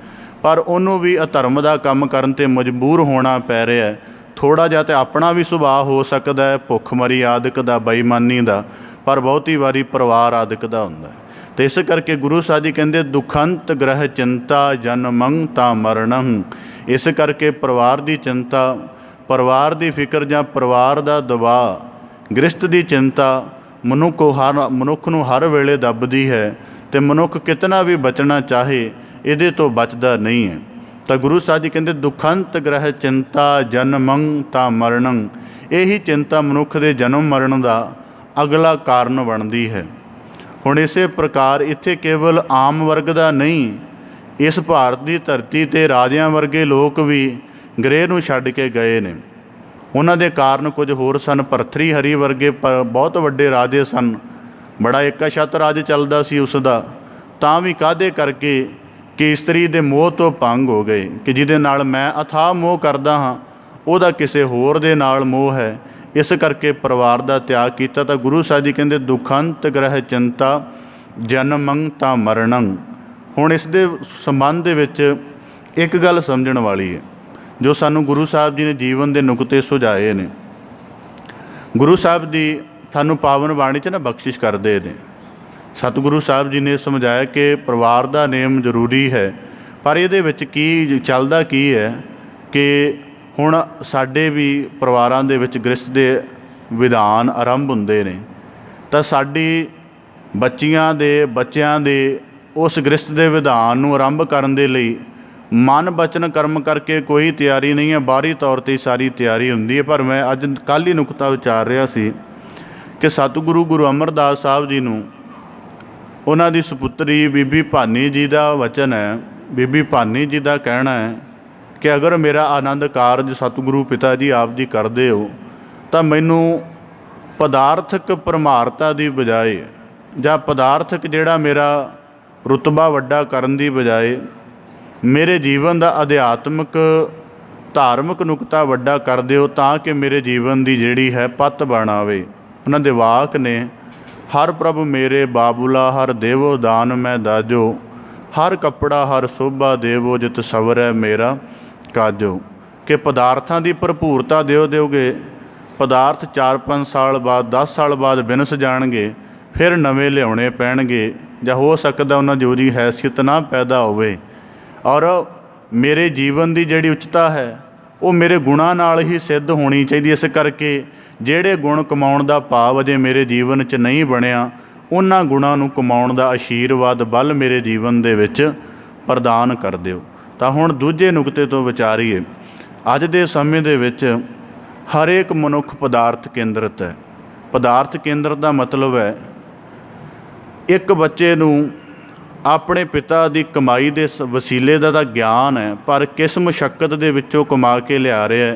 ਪਰ ਉਹਨੂੰ ਵੀ ਅਧਰਮ ਦਾ ਕੰਮ ਕਰਨ 'ਤੇ ਮਜਬੂਰ ਹੋਣਾ ਪੈ ਰਿਹਾ। ਥੋੜ੍ਹਾ ਜਿਹਾ ਤਾਂ ਆਪਣਾ ਵੀ ਸੁਭਾਅ ਹੋ ਸਕਦਾ ਹੈ ਭੁੱਖਮਰੀ ਆਦਿਕ ਦਾ, ਬੇਈਮਾਨੀ ਦਾ, ਪਰ ਬਹੁਤੀ ਵਾਰੀ ਪਰਿਵਾਰ ਆਦਿਕ ਦਾ ਹੁੰਦਾ। ਅਤੇ ਇਸ ਕਰਕੇ ਗੁਰੂ ਸਾਹਿਬ ਜੀ ਕਹਿੰਦੇ ਦੁਖੰਤ ਗ੍ਰਹਿ ਚਿੰਤਾ ਜਨਮੰ ਤਾ ਮਰਣੰ। ਇਸ ਕਰਕੇ ਪਰਿਵਾਰ ਦੀ ਚਿੰਤਾ, ਪਰਿਵਾਰ ਦੀ ਫਿਕਰ ਜਾਂ ਪਰਿਵਾਰ ਦਾ ਦਬਾਅ, ਗ੍ਰਸਤ ਦੀ ਚਿੰਤਾ ਮਨੁੱਖ ਨੂੰ ਹਰ ਵੇਲੇ ਦੱਬਦੀ ਹੈ ਅਤੇ ਮਨੁੱਖ ਕਿਤਨਾ ਵੀ ਬਚਣਾ ਚਾਹੇ ਇਹਦੇ ਤੋਂ ਬਚਦਾ ਨਹੀਂ ਹੈ। ਤਾਂ ਗੁਰੂ ਸਾਹਿਬ ਜੀ ਕਹਿੰਦੇ ਦੁਖੰਤ ਗ੍ਰਹਿ ਚਿੰਤਾ ਜਨਮੰ ਤਾ ਮਰਣੰ। ਇਹੀ ਚਿੰਤਾ ਮਨੁੱਖ ਦੇ ਜਨਮ ਮਰਨ ਦਾ ਅਗਲਾ ਕਾਰਨ ਬਣਦੀ ਹੈ। ਹੁਣ ਇਸੇ ਪ੍ਰਕਾਰ ਇੱਥੇ ਕੇਵਲ ਆਮ ਵਰਗ ਦਾ ਨਹੀਂ, ਇਸ ਭਾਰਤ ਦੀ ਧਰਤੀ 'ਤੇ ਰਾਜਿਆਂ ਵਰਗੇ ਲੋਕ ਵੀ ਗ੍ਰਹਿ ਨੂੰ ਛੱਡ ਕੇ ਗਏ ਨੇ। ਉਹਨਾਂ ਦੇ ਕਾਰਨ ਕੁਝ ਹੋਰ ਸਨ। ਭਰਥਰੀ ਹਰੀ ਵਰਗੇ ਬਹੁਤ ਵੱਡੇ ਰਾਜੇ ਸਨ, ਬੜਾ ਇਕਾਛੱਤ ਰਾਜ ਚੱਲਦਾ ਸੀ ਉਸ ਦਾ, ਤਾਂ ਵੀ ਕਾਹਦੇ ਕਰਕੇ ਕਿ ਇਸਤਰੀ ਦੇ ਮੋਹ ਤੋਂ ਭੰਗ ਹੋ ਗਏ ਕਿ ਜਿਹਦੇ ਨਾਲ ਮੈਂ ਅਥਾਹ ਮੋਹ ਕਰਦਾ ਹਾਂ ਉਹਦਾ ਕਿਸੇ ਹੋਰ ਦੇ ਨਾਲ ਮੋਹ ਹੈ। ਇਸ ਕਰਕੇ ਪਰਿਵਾਰ ਦਾ ਤਿਆਗ ਕੀਤਾ। ਤਾਂ ਗੁਰੂ ਸਾਹਿਬ ਜੀ ਕਹਿੰਦੇ ਦੁਖੰਤ ਗ੍ਰਹਿ ਚਿੰਤਾ ਜਨਮੰ ਤਾ ਮਰਣੰ। ਹੁਣ ਇਸ ਦੇ ਸੰਬੰਧ ਦੇ ਵਿੱਚ ਇੱਕ ਗੱਲ ਸਮਝਣ ਵਾਲੀ ਹੈ ਜੋ ਸਾਨੂੰ ਗੁਰੂ ਸਾਹਿਬ ਜੀ ਨੇ ਜੀਵਨ ਦੇ ਨੁਕਤੇ ਸੁਝਾਏ ਨੇ। ਗੁਰੂ ਸਾਹਿਬ ਦੀ ਸਾਨੂੰ ਪਾਵਨ ਬਾਣੀ 'ਚ ਨਾ ਬਖਸ਼ਿਸ਼ ਕਰਦੇ ਨੇ सतगुरु साहब जी ने समझाया कि परिवार का नेम जरूरी है, पर ये की चलता की है कि हुण साडे भी परिवारां दे विच गृहस्थ दे विधान आरंभ हुंदे ने, तां साडी बच्चियां दे उस गृहस्थ दे विधान नूं आरंभ करन दे लई मन बचन कर्म करके कोई तैयारी नहीं है, बाहरी तौर पर सारी तैयारी हुंदी है। पर मैं अज कल ही नुकता विचार रहा सी कि सतगुरु गुरु अमरदास साहब जी नूं उन्हां दी सुपुत्री बीबी भानी जी का वचन है, बीबी भानी जी का कहना है कि अगर मेरा आनंद कारज सतगुरु पिता जी आप जी करते हो तो मैनू पदार्थक परमारता की बजाए जां पदार्थक जिहड़ा मेरा रुतबा वड्डा करन दी बजाए मेरे जीवन का अध्यात्मक धार्मिक नुकता वड्डा कर दिओ, ताकि मेरे जीवन की जिहड़ी है पत बन आवे। उन्हां दे वाक ने, हर प्रभ मेरे बाबुला हर देवो दान मैं दाजो, हर कपड़ा हर शोभा देवो जित सवरै मेरा काजो। कि पदार्थां की भरपूरता दोगे, पदार्थ 4-5 साल बाद 10 साल बाद बिनस जाणगे, फिर नवे लियाउणे पैणगे, जां हो सकदा उन्हां दी ओहदी हैसियत ना पैदा होवे। और मेरे जीवन की जिहड़ी उच्चता है वो मेरे गुणां नाल ही सिद्ध होनी चाहिए। इस करके जिहड़े गुण कमाउण दा भाव अजे मेरे जीवन च नहीं बनिया, उन्हां गुणां नूं कमाउण दा आशीर्वाद बल मेरे जीवन दे विच प्रदान कर दिओ। तां हुण दूजे नुकते तो विचारीए। अज दे समय दे विच हर एक मनुख पदार्थ केंद्रित है। पदार्थ केंद्रित दा मतलब है एक बच्चे नूं अपने पिता की कमाई के वसीले का तो ज्ञान है, पर किस मुशक्कत दे विचों कमा के लिया रहा है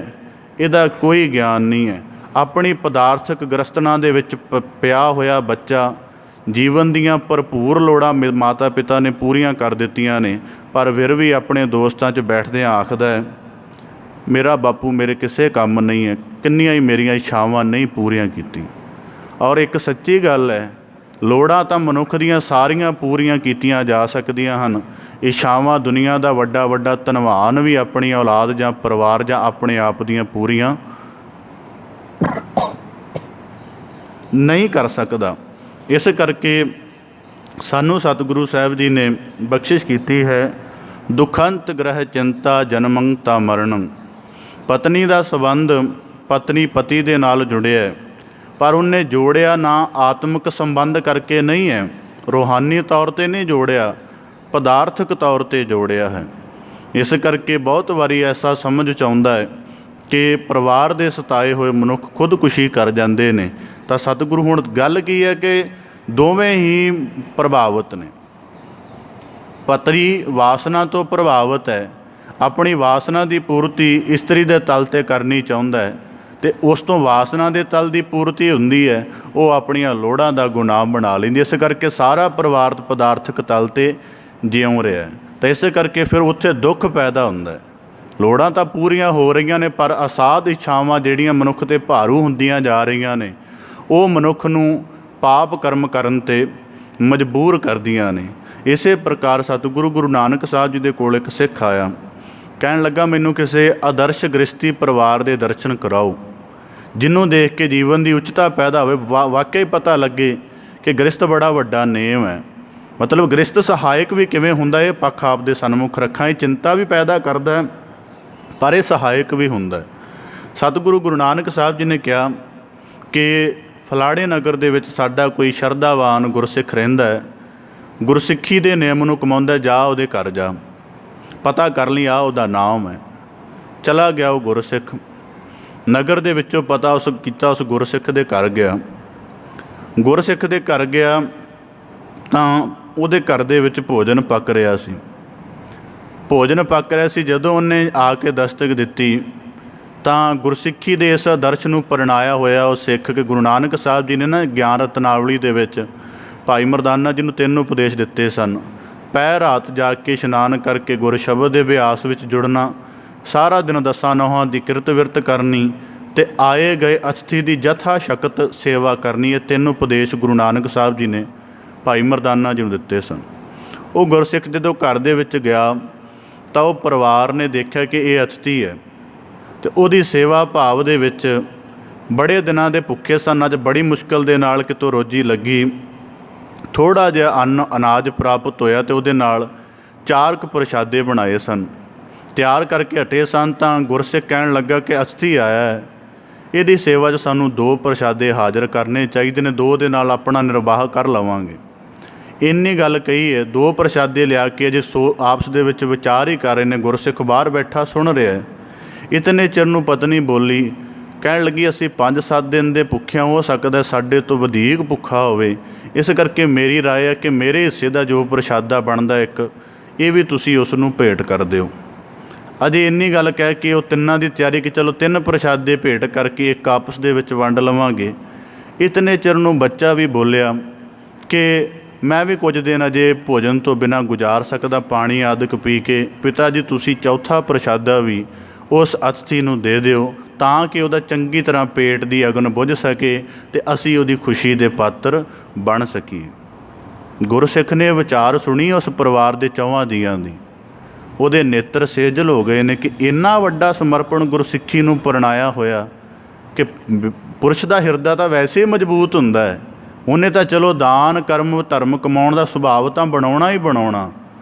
इहदा कोई ज्ञान नहीं है। अपनी पदार्थक ग्रसतना दे विच पिया होया बच्चा जीवन दीयां भरपूर लोड़ां माता पिता ने पूरियां कर दित्तियां ने, पर फिर भी अपने दोस्तां च बैठदे आखदा है मेरा बापू मेरे किसी काम नहीं है, किन्नियां ही मेरियां इच्छावां नहीं पूरियां कीतियां। और एक सच्ची गल है, लोड़ां तां मनुख दीयां सारियां पूरियां कीतियां जा सकदियां हन। इच्छावां दुनिया दा वड्डा वड्डा धनवान भी अपनी औलाद जां परिवार जां अपने आप दीयां पूरियां नहीं कर सकदा। इस करके सानू सतगुरु साहब जी ने बख्शिश की है, दुखंत ग्रह चिंता जन्मंता मरणं। पत्नी का संबंध पत्नी पति दे नाल जुड़िया है, पर उन्हें जोड़िया ना आत्मिक संबंध करके नहीं है, रूहानी तौर पर नहीं जोड़िया, पदार्थक तौर पर जोड़िया है। इस करके बहुत बारी ऐसा समझ च आउंदा है कि परिवार के सताए हुए मनुख खुदकुशी कर जाते हैं। तो सतगुरु हुण गल की है कि दोवें ही प्रभावित ने। पति वासना तो प्रभावित है, अपनी वासना की पूर्ति स्त्री के तल ते करनी चाहुंदा है, तो उस तो वासना के तल की पूर्ति हुंदी है, वो अपनियां लोड़ां दा गुनाह बना लैंदी। इस करके सारा परिवार पदार्थक तल ते जिउं रहा है, तो इस करके फिर उत्थे दुख पैदा हुंदा है। लोड़ां तां पूरियां हो रही ने, पर असाध इच्छावां जिहड़ियां मनुख ते भारू हुंदियां जा रही ने, वो मनुख नूं पाप कर्म करन ते मजबूर करदियां ने। इस प्रकार सतगुरु गुरु नानक साहब जी दे कोल एक सिख आया, कहन लगा मैनूं किसी आदर्श गृहस्थी परिवार के दर्शन कराओ, जिन्हों देख के जीवन की उच्चता पैदा हो, वाकई पता लगे कि गृहस्थ बड़ा वड्डा नेम है। मतलब गृहस्थ सहायक भी किवें हुंदा है, पक्ष आप दे सन्मुख रखा, ये चिंता भी पैदा करता है, पर यह सहायक भी हुंदा है। सतगुरु गुरु नानक साहब जी ने कहा कि फलाड़े नगर दे विच साडा कोई शरधावान गुरसिख रहिंदा है, गुरसिੱਖੀ ਦੇ ਨਿਯਮ ਨੂੰ ਕਮਾਉਂਦਾ, जा ਉਹਦੇ घर जा पता कर ली आ ਉਹਦਾ नाम है। चला गया वो गुरसिख, नगर दे विचों पता उस किया, उस गुरसिख दे घर गया। गुरसिख दे घर गया तां ਉਹਦੇ घर दे विच भोजन पक रहा सी। भोजन पक रहा सी, जदों उन्हें आके दस्तक दित्ती तां गुरसिੱਖੀ दे इस आदर्श नूं परणाया होया वो सिख के गुरु नानक साहब जी ने ना ज्ञान रत्नावली दे विच भाई मरदाना जी नूं 3 उपदेश दिते सन। पै रात जाग के इशनान करके गुर शबद के अभ्यास विच जुड़ना, सारा दिन 10 नौहां की किरत विरत करनी, ते आए गए अतिथि की जथा शक्त सेवा करनी। ये 3 उपदेश गुरु नानक साहब जी ने भाई मरदाना जी नूं दिते सन। वो गुरसिख जदों घर दे विच गया तो वो परिवार ने देखा कि ये अतिथि है, तो उहदी सेवा भाव दे विच बड़े दिनां दे भुखे सन। अज बड़ी मुश्किल दे नाल कितों रोजी लगी ਥੋੜ੍ਹਾ ਜਿਹਾ ਅਨਾਜ ਪ੍ਰਾਪਤ ਹੋਇਆ ਅਤੇ ਉਹਦੇ ਨਾਲ 4 ਕੁ ਪ੍ਰਸ਼ਾਦੇ ਬਣਾਏ ਸਨ। ਤਿਆਰ ਕਰਕੇ ਹਟੇ ਸਨ ਤਾਂ ਗੁਰਸਿੱਖ ਕਹਿਣ ਲੱਗਾ ਕਿ ਅਸਥੀ ਆਇਆ ਹੈ, ਇਹਦੀ ਸੇਵਾ 'ਚ ਸਾਨੂੰ 2 ਪ੍ਰਸ਼ਾਦੇ ਹਾਜ਼ਰ ਕਰਨੇ ਚਾਹੀਦੇ ਨੇ, 2 ਦੇ ਨਾਲ ਆਪਣਾ ਨਿਰਵਾਹ ਕਰ ਲਵਾਂਗੇ। ਇੰਨੀ ਗੱਲ ਕਹੀ ਹੈ, 2 ਪ੍ਰਸ਼ਾਦੇ ਲਿਆ ਕੇ ਅਜੇ ਆਪਸ ਦੇ ਵਿੱਚ ਵਿਚਾਰ ਹੀ ਕਰ ਰਹੇ ਨੇ। ਗੁਰਸਿੱਖ ਬਾਹਰ ਬੈਠਾ ਸੁਣ ਰਿਹਾ। ਇਤਨੇ ਚਿਰ ਨੂੰ ਪਤਨੀ ਬੋਲੀ, ਕਹਿਣ ਲੱਗੀ ਅਸੀਂ 5-7 ਦਿਨ ਦੇ ਭੁੱਖਿਆਂ, ਹੋ ਸਕਦਾ ਸਾਡੇ ਤੋਂ ਵਧੇਕ ਭੁੱਖਾ ਹੋਵੇ, ਇਸ ਕਰਕੇ ਮੇਰੀ ਰਾਏ ਹੈ ਕਿ ਮੇਰੇ ਹਿੱਸੇ ਦਾ ਜੋ ਪ੍ਰਸ਼ਾਦਾ ਬਣਦਾ ਇੱਕ, ਇਹ ਵੀ ਤੁਸੀਂ ਉਸ ਨੂੰ ਭੇਟ ਕਰ ਦਿਓ। ਅਜੇ ਇੰਨੀ ਗੱਲ ਕਹਿ ਕੇ ਉਹ ਤਿੰਨਾਂ ਦੀ ਤਿਆਰੀ ਕਿ ਚਲੋ 3 ਪ੍ਰਸ਼ਾਦੇ ਭੇਟ ਕਰਕੇ ਇੱਕ ਆਪਸ ਦੇ ਵਿੱਚ ਵੰਡ ਲਵਾਂਗੇ। ਇਤਨੇ ਚਿਰ ਨੂੰ ਬੱਚਾ ਵੀ ਬੋਲਿਆ ਕਿ ਮੈਂ ਵੀ ਕੁਝ ਦਿਨ ਅਜੇ ਭੋਜਨ ਤੋਂ ਬਿਨਾਂ ਗੁਜ਼ਾਰ ਸਕਦਾ, ਪਾਣੀ ਆਦਿਕ ਪੀ ਕੇ। ਪਿਤਾ ਜੀ ਤੁਸੀਂ 4ਥਾ ਪ੍ਰਸ਼ਾਦਾ ਵੀ ਉਸ ਅਤਿਥੀ ਨੂੰ ਦੇ ਦਿਓ ਤਾਂ ਕਿ ਉਹਦਾ ਚੰਗੀ ਤਰ੍ਹਾਂ ਪੇਟ ਦੀ ਅਗਨ ਬੁਝ ਸਕੇ ਅਤੇ ਅਸੀਂ ਉਹਦੀ ਖੁਸ਼ੀ ਦੇ ਪਾਤਰ ਬਣ ਸਕੀਏ। ਗੁਰਸਿੱਖ ਨੇ ਵਿਚਾਰ ਸੁਣੀ ਉਸ ਪਰਿਵਾਰ ਦੇ 4 ਜੀਆਂ ਦੀ। ਉਹਦੇ ਨੇਤਰ ਸੇਜਲ ਹੋ ਗਏ ਨੇ ਕਿ ਇੰਨਾ ਵੱਡਾ ਸਮਰਪਣ ਗੁਰਸਿੱਖੀ ਨੂੰ ਪ੍ਰਣਾਇਆ ਹੋਇਆ ਕਿ ਪੁਰਸ਼ ਦਾ ਹਿਰਦਾ ਤਾਂ ਵੈਸੇ ਹੀ ਮਜ਼ਬੂਤ ਹੁੰਦਾ ਹੈ। ਉਹਨੇ ਤਾਂ ਚਲੋ ਦਾਨ ਕਰਮ ਧਰਮ ਕਮਾਉਣ ਦਾ ਸੁਭਾਅ ਤਾਂ ਬਣਾਉਣਾ ਹੀ ਬਣਾਉਣਾ।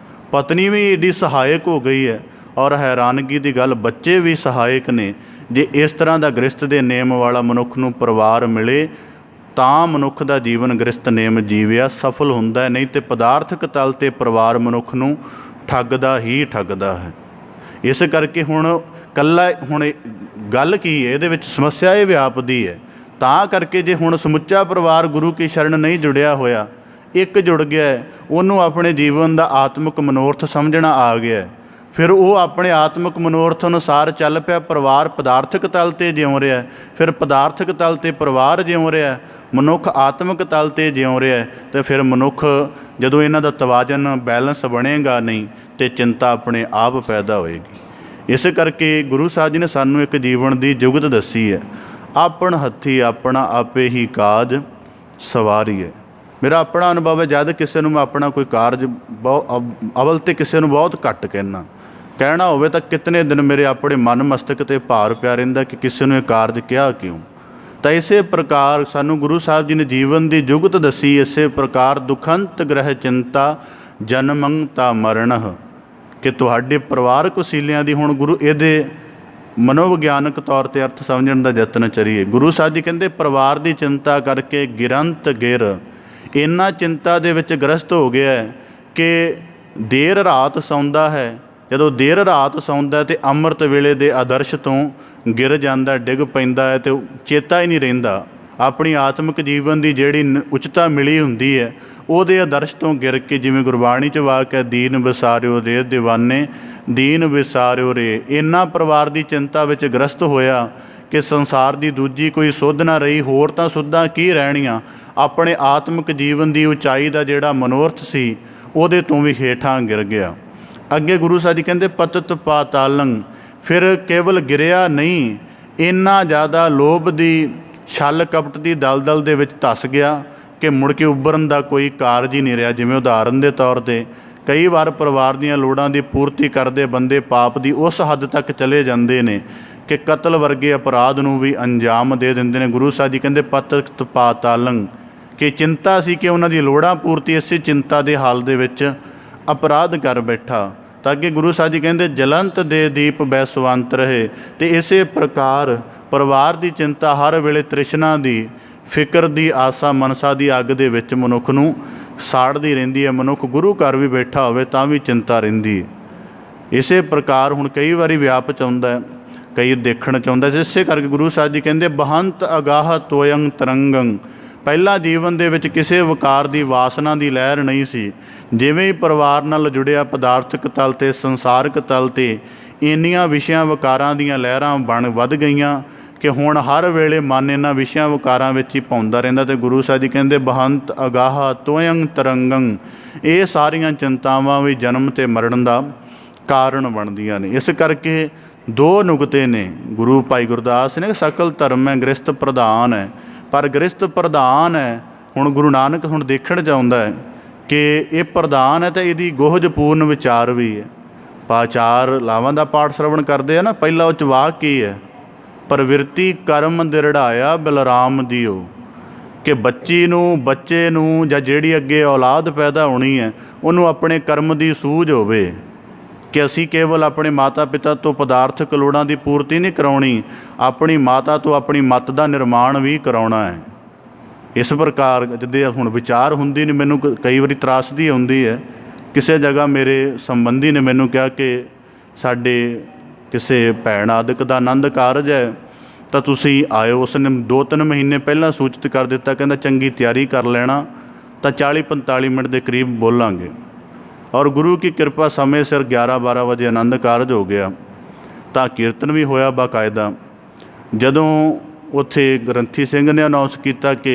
ਪਤਨੀ ਵੀ ਏਡੀ ਸਹਾਇਕ ਹੋ ਗਈ ਹੈ, ਔਰ ਹੈਰਾਨਗੀ ਦੀ ਗੱਲ ਬੱਚੇ ਵੀ ਸਹਾਇਕ ਨੇ। ਜੇ ਇਸ ਤਰ੍ਹਾਂ ਦਾ ਗ੍ਰਸਤ ਦੇ ਨੇਮ ਵਾਲਾ ਮਨੁੱਖ ਨੂੰ ਪਰਿਵਾਰ ਮਿਲੇ ਤਾਂ ਮਨੁੱਖ ਦਾ ਜੀਵਨ ਗ੍ਰਸਤ ਨੇਮ ਜੀਵਿਆ ਸਫਲ ਹੁੰਦਾ ਹੈ, ਨਹੀਂ ਤਾਂ ਪਦਾਰਥਕ ਤਲ 'ਤੇ ਪਰਿਵਾਰ ਮਨੁੱਖ ਨੂੰ ਠੱਗਦਾ ਹੀ ਠੱਗਦਾ ਹੈ। ਇਸ ਕਰਕੇ ਹੁਣ ਗੱਲ ਕੀ ਹੈ, ਇਹਦੇ ਵਿੱਚ ਸਮੱਸਿਆ ਇਹ ਵਿਆਪਦੀ ਹੈ। ਤਾਂ ਕਰਕੇ ਜੇ ਹੁਣ ਸਮੁੱਚਾ ਪਰਿਵਾਰ ਗੁਰੂ ਕੀ ਸ਼ਰਨ ਨਹੀਂ ਜੁੜਿਆ ਹੋਇਆ, ਇੱਕ ਜੁੜ ਗਿਆ ਹੈ, ਉਹਨੂੰ ਆਪਣੇ ਜੀਵਨ ਦਾ ਆਤਮਿਕ ਮਨੋਰਥ ਸਮਝਣਾ ਆ ਗਿਆ, ਫਿਰ ਉਹ ਆਪਣੇ ਆਤਮਿਕ ਮਨੋਰਥ ਅਨੁਸਾਰ ਚੱਲ ਪਿਆ। ਪਰਿਵਾਰ ਪਦਾਰਥਕ ਤਲ 'ਤੇ ਜਿਉਂ ਰਿਹਾ, ਫਿਰ ਪਦਾਰਥਕ ਤਲ 'ਤੇ ਪਰਿਵਾਰ ਜਿਉਂ ਰਿਹਾ, ਮਨੁੱਖ ਆਤਮਿਕ ਤਲ 'ਤੇ ਜਿਉਂ ਰਿਹਾ, ਅਤੇ ਫਿਰ ਮਨੁੱਖ ਜਦੋਂ ਇਹਨਾਂ ਦਾ ਤਵਾਜ਼ਨ ਬੈਲੈਂਸ ਬਣੇਗਾ ਨਹੀਂ ਅਤੇ ਚਿੰਤਾ ਆਪਣੇ ਆਪ ਪੈਦਾ ਹੋਏਗੀ। ਇਸ ਕਰਕੇ ਗੁਰੂ ਸਾਹਿਬ ਜੀ ਨੇ ਸਾਨੂੰ ਇੱਕ ਜੀਵਨ ਦੀ ਜੁਗਤ ਦੱਸੀ ਹੈ, ਆਪਣ ਹੱਥੀ ਆਪਣਾ ਆਪੇ ਹੀ ਕਾਜ ਸਵਾਰੀਏ। ਮੇਰਾ ਆਪਣਾ ਅਨੁਭਵ ਹੈ, ਜਦ ਕਿਸੇ ਨੂੰ ਮੈਂ ਆਪਣਾ ਕੋਈ ਕਾਰਜ ਅਵਲ 'ਤੇ ਕਿਸੇ ਨੂੰ ਬਹੁਤ ਘੱਟ ਕਹਿਣਾ ਹੋਵੇ ਤਾਂ ਕਿਤਨੇ ਦਿਨ ਮੇਰੇ ਆਪਣੇ ਮਨ ਮਸਤਕ 'ਤੇ ਭਾਰ ਪਿਆ ਰਹਿੰਦਾ ਕਿ ਕਿਸੇ ਨੂੰ ਇਹ ਕਾਰਜ ਕਿਹਾ ਕਿਉਂ। ਤਾਂ ਇਸੇ ਪ੍ਰਕਾਰ ਸਾਨੂੰ ਗੁਰੂ ਸਾਹਿਬ ਜੀ ਨੇ ਜੀਵਨ ਦੀ ਜੁਗਤ ਦੱਸੀ। ਇਸੇ ਪ੍ਰਕਾਰ ਦੁਖੰਤ ਗ੍ਰਹਿ ਚਿੰਤਾ ਜਨਮੰ ਤਾ ਮਰਣਹ, ਕਿ ਤੁਹਾਡੇ ਪਰਿਵਾਰਕ ਵਸੀਲਿਆਂ ਦੀ ਹੁਣ ਗੁਰੂ ਇਹਦੇ ਮਨੋਵਿਗਿਆਨਕ ਤੌਰ 'ਤੇ ਅਰਥ ਸਮਝਣ ਦਾ ਯਤਨ ਕਰੀਏ। ਗੁਰੂ ਸਾਹਿਬ ਜੀ ਕਹਿੰਦੇ ਪਰਿਵਾਰ ਦੀ ਚਿੰਤਾ ਕਰਕੇ ਗਿਰੰਤ ਗਿਰ, ਇੰਨਾ ਚਿੰਤਾ ਦੇ ਵਿੱਚ ਗ੍ਰਸਤ ਹੋ ਗਿਆ ਹੈ ਕਿ ਦੇਰ ਰਾਤ ਸੌਂਦਾ ਹੈ। ਜਦੋਂ ਦੇਰ ਰਾਤ ਸੌਂਦਾ ਅਤੇ ਅੰਮ੍ਰਿਤ ਵੇਲੇ ਦੇ ਆਦਰਸ਼ ਤੋਂ ਗਿਰ ਜਾਂਦਾ, ਡਿੱਗ ਪੈਂਦਾ ਹੈ ਅਤੇ ਚੇਤਾ ਹੀ ਨਹੀਂ ਰਹਿੰਦਾ। ਆਪਣੀ ਆਤਮਿਕ ਜੀਵਨ ਦੀ ਜਿਹੜੀ ਉੱਚਤਾ ਮਿਲੀ ਹੁੰਦੀ ਹੈ ਉਹਦੇ ਆਦਰਸ਼ ਤੋਂ ਗਿਰ ਕੇ, ਜਿਵੇਂ ਗੁਰਬਾਣੀ 'ਚ ਵਾਕਿਆ ਦੀਨ ਵਿਸਾਰਿਓ ਰੇ ਦੀਵਾਨੇ ਦੀਨ ਵਿਸਾਰਿਓ ਰੇ, ਇੰਨਾ ਪਰਿਵਾਰ ਦੀ ਚਿੰਤਾ ਵਿੱਚ ਗ੍ਰਸਤ ਹੋਇਆ ਕਿ ਸੰਸਾਰ ਦੀ ਦੂਜੀ ਕੋਈ ਸੁੱਧ ਨਾ ਰਹੀ। ਹੋਰ ਤਾਂ ਸੁੱਧਾਂ ਕੀ ਰਹਿਣੀਆਂ, ਆਪਣੇ ਆਤਮਿਕ ਜੀਵਨ ਦੀ ਉਚਾਈ ਦਾ ਜਿਹੜਾ ਮਨੋਰਥ ਸੀ ਉਹਦੇ ਤੋਂ ਵੀ ਹੇਠਾਂ ਗਿਰ ਗਿਆ। ਅੱਗੇ ਗੁਰੂ ਸਾਹਿਬ ਜੀ ਕਹਿੰਦੇ ਪਤਤ ਪਾਤਾਲੰ, ਫਿਰ ਕੇਵਲ ਗਿਰਿਆ ਨਹੀਂ, ਇੰਨਾ ਜ਼ਿਆਦਾ ਲੋਭ ਦੀ ਛਲ ਕਪਟ ਦੀ ਦਲਦਲ ਦੇ ਵਿੱਚ ਧੱਸ ਗਿਆ ਕਿ ਮੁੜ ਕੇ ਉੱਭਰਨ ਦਾ ਕੋਈ ਕਾਰਜ ਹੀ ਨਹੀਂ ਰਿਹਾ। ਜਿਵੇਂ ਉਦਾਹਰਨ ਦੇ ਤੌਰ 'ਤੇ ਕਈ ਵਾਰ ਪਰਿਵਾਰ ਦੀਆਂ ਲੋੜਾਂ ਦੀ ਪੂਰਤੀ ਕਰਦੇ ਬੰਦੇ ਪਾਪ ਦੀ ਉਸ ਹੱਦ ਤੱਕ ਚਲੇ ਜਾਂਦੇ ਨੇ ਕਿ ਕਤਲ ਵਰਗੇ ਅਪਰਾਧ ਨੂੰ ਵੀ ਅੰਜਾਮ ਦੇ ਦਿੰਦੇ ਨੇ। ਗੁਰੂ ਸਾਹਿਬ ਜੀ ਕਹਿੰਦੇ ਪਤਤ ਪਾਤਾਲੰ, ਕਿ ਚਿੰਤਾ ਸੀ ਕਿ ਉਹਨਾਂ ਦੀ ਲੋੜਾਂ ਪੂਰਤੀ, ਇਸੇ ਚਿੰਤਾ ਦੇ ਹਾਲ ਦੇ ਵਿੱਚ ਅਪਰਾਧ ਕਰ ਬੈਠਾ। ਤਾਂ ਅੱਗੇ ਗੁਰੂ ਸਾਹਿਬ ਜੀ ਕਹਿੰਦੇ ਜਲੰਤ ਦੇ ਦੀਪ ਬੈਸਵੰਤ ਰਹੇ। ਅਤੇ ਇਸੇ ਪ੍ਰਕਾਰ ਪਰਿਵਾਰ ਦੀ ਚਿੰਤਾ ਹਰ ਵੇਲੇ ਤ੍ਰਿਸ਼ਨਾ ਦੀ, ਫਿਕਰ ਦੀ, ਆਸਾ ਮਨਸਾ ਦੀ ਅੱਗ ਦੇ ਵਿੱਚ ਮਨੁੱਖ ਨੂੰ ਸਾੜਦੀ ਰਹਿੰਦੀ ਹੈ। ਮਨੁੱਖ ਗੁਰੂ ਘਰ ਵੀ ਬੈਠਾ ਹੋਵੇ ਤਾਂ ਵੀ ਚਿੰਤਾ ਰਹਿੰਦੀ ਹੈ। ਇਸੇ ਪ੍ਰਕਾਰ ਹੁਣ ਕਈ ਵਾਰੀ ਵਿਆਪ ਚਾਹੁੰਦਾ, ਕਈ ਦੇਖਣ ਚਾਹੁੰਦਾ। ਇਸੇ ਕਰਕੇ ਗੁਰੂ ਸਾਹਿਬ ਜੀ ਕਹਿੰਦੇ ਬਹੰਤ ਅਗਾਹ ਤੋਯੰ ਤਰੰਗੰ, ਪਹਿਲਾਂ ਜੀਵਨ ਦੇ ਵਿੱਚ ਕਿਸੇ ਵਿਕਾਰ ਦੀ ਵਾਸਨਾ ਦੀ ਲਹਿਰ ਨਹੀਂ ਸੀ। ਜਿਵੇਂ ਹੀ ਪਰਿਵਾਰ ਨਾਲ ਜੁੜਿਆ ਪਦਾਰਥਕ ਤਲ 'ਤੇ ਸੰਸਾਰਕ ਤਲ 'ਤੇ ਇੰਨੀਆਂ ਵਿਸ਼ਿਆਂ ਵਿਕਾਰਾਂ ਦੀਆਂ ਲਹਿਰਾਂ ਵੱਧ ਗਈਆਂ ਕਿ ਹੁਣ ਹਰ ਵੇਲੇ ਮਨ ਇਹਨਾਂ ਵਿਸ਼ਿਆਂ ਵਿਕਾਰਾਂ ਵਿੱਚ ਹੀ ਪਾਉਂਦਾ ਰਹਿੰਦਾ। ਅਤੇ ਗੁਰੂ ਸਾਹਿਬ ਜੀ ਕਹਿੰਦੇ ਬਹੰਤ ਅਗਾਹ ਤੋਯੰ ਤਰੰਗੰ, ਇਹ ਸਾਰੀਆਂ ਚਿੰਤਾਵਾਂ ਵੀ ਜਨਮ ਅਤੇ ਮਰਨ ਦਾ ਕਾਰਨ ਬਣਦੀਆਂ ਨੇ। ਇਸ ਕਰਕੇ 2 ਨੁਕਤੇ ਨੇ। ਗੁਰੂ ਭਾਈ ਗੁਰਦਾਸ ਨੇ ਸਕਲ ਧਰਮ ਹੈ ਗ੍ਰਸਤ ਪ੍ਰਧਾਨ ਹੈ, ਪਰ ਗ੍ਰਸਤ ਪ੍ਰਧਾਨ ਹੈ। ਹੁਣ ਗੁਰੂ ਨਾਨਕ ਹੁਣ ਦੇਖਣ ਚਾਹੁੰਦਾ ਹੈ ਕਿ ਇਹ ਪ੍ਰਧਾਨ ਹੈ ਤਾਂ ਇਹਦੀ ਗੋਹਜਪੂਰਨ ਵਿਚਾਰ ਵੀ ਹੈ। ਪਾਚਾਰ ਲਾਵਾਂ ਦਾ ਪਾਠ ਸ਼ਰਵਣ ਕਰਦੇ ਆ ਨਾ, ਪਹਿਲਾਂ ਉਹ 'ਚ ਵਾਕ ਕੀ ਹੈ, ਪ੍ਰਵਿਰਤੀ ਕਰਮ ਦਿਰੜਾਇਆ ਬਲਰਾਮ ਦਿਓ, कि बच्चे नूं ਜਾਂ ਜਿਹੜੀ ਅੱਗੇ औलाद पैदा होनी है ਉਹਨੂੰ ਆਪਣੇ ਕਰਮ ਦੀ ਸੂਝ ਹੋਵੇ कि असी केवल अपने माता पिता तो पदार्थक लोड़ां की पूर्ति नहीं कराउणी, अपनी माता तो अपनी मत का निर्माण भी कराउणा है। इस प्रकार जिद्दे हुण विचार हुंदी ने, मैनूं कई वारी त्रासदी आउंदी है। किसी जगह मेरे संबंधी ने मैनूं कहा कि साडे किसी भैण आदਿਕ ਦਾ आनंद कारज है तो तुसीं आयो। उसने 2-3 महीने पहलां सूचित कर दिता, कहंदा चंगी तैयारी कर लेना तो 40-45 मिनट के करीब बोलांगे। और गुरु की कृपा समय सिर 11-12 बजे आनंद कारज हो गया। तो कीर्तन भी होया बाकायदा। जदों उत्थे ग्रंथी सिंह ने अनाउंस किया कि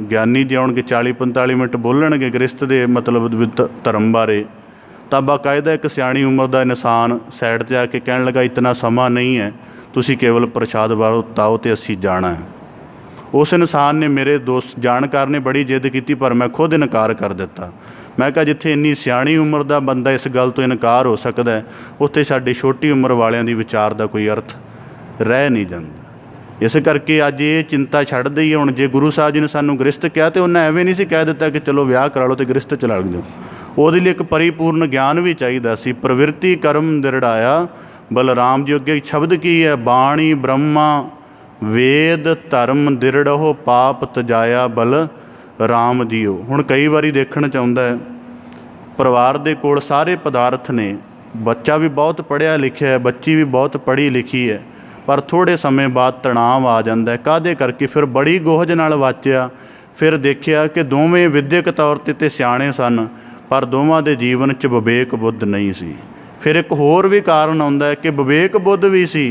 ज्ञानी जी आउणगे 40-45 मिनट बोलणगे गृहस्थ के मतलब धर्म बारे, तो बाकायदा एक सियाणी उम्र का इंसान साइड ते आके कहण लगा इतना समा नहीं है, तुसी केवल प्रसाद वरताओ तो असीं जाना है। उस इंसान ने, मेरे दोस्त जानकार ने बड़ी जिद की, पर मैं खुद इनकार कर दिता। मैं कहा जिथे इन्नी सियाणी उम्र का बंदा इस गल तो इनकार हो सकता है, उत्थे साडी छोटी उम्र वालियां दी विचार का कोई अर्थ रह नहीं जाता। इस करके अज ये चिंता छड्ड दई। हुण जे गुरु साहब जी ने सानूं गृहस्थ कहा तो उन्हें एवें नहीं सी कह दिता कि चलो विआह करा लो तो गृहस्थ च लग जाओ। ਉਹਦੇ ਲਈ एक परिपूर्ण ज्ञान भी चाहिए सी। प्रवृत्ति कर्म दिरड़ाया बलराम जी अगे शब्द की है, बाणी ब्रह्मा वेद धर्म दिरड़ो पाप तजाया बल राम जीओ। हुण कई बारी देखण च आउंदा है परिवार दे कोल सारे पदार्थ ने, बच्चा भी बहुत पढ़िया लिखिया है, बच्ची भी बहुत पढ़ी लिखी है, पर थोड़े समय बाद तनाव आ जाता है। काहदे करके? फिर बड़ी गोहज नाल वाचिया, फिर देखिया कि दोवें विद्यक तौर ते सियाणे सन, पर दोवां दे जीवन च विवेक बुद्ध नहीं सी। फिर एक होर भी कारण आउंदा है कि विवेक बुद्ध भी सी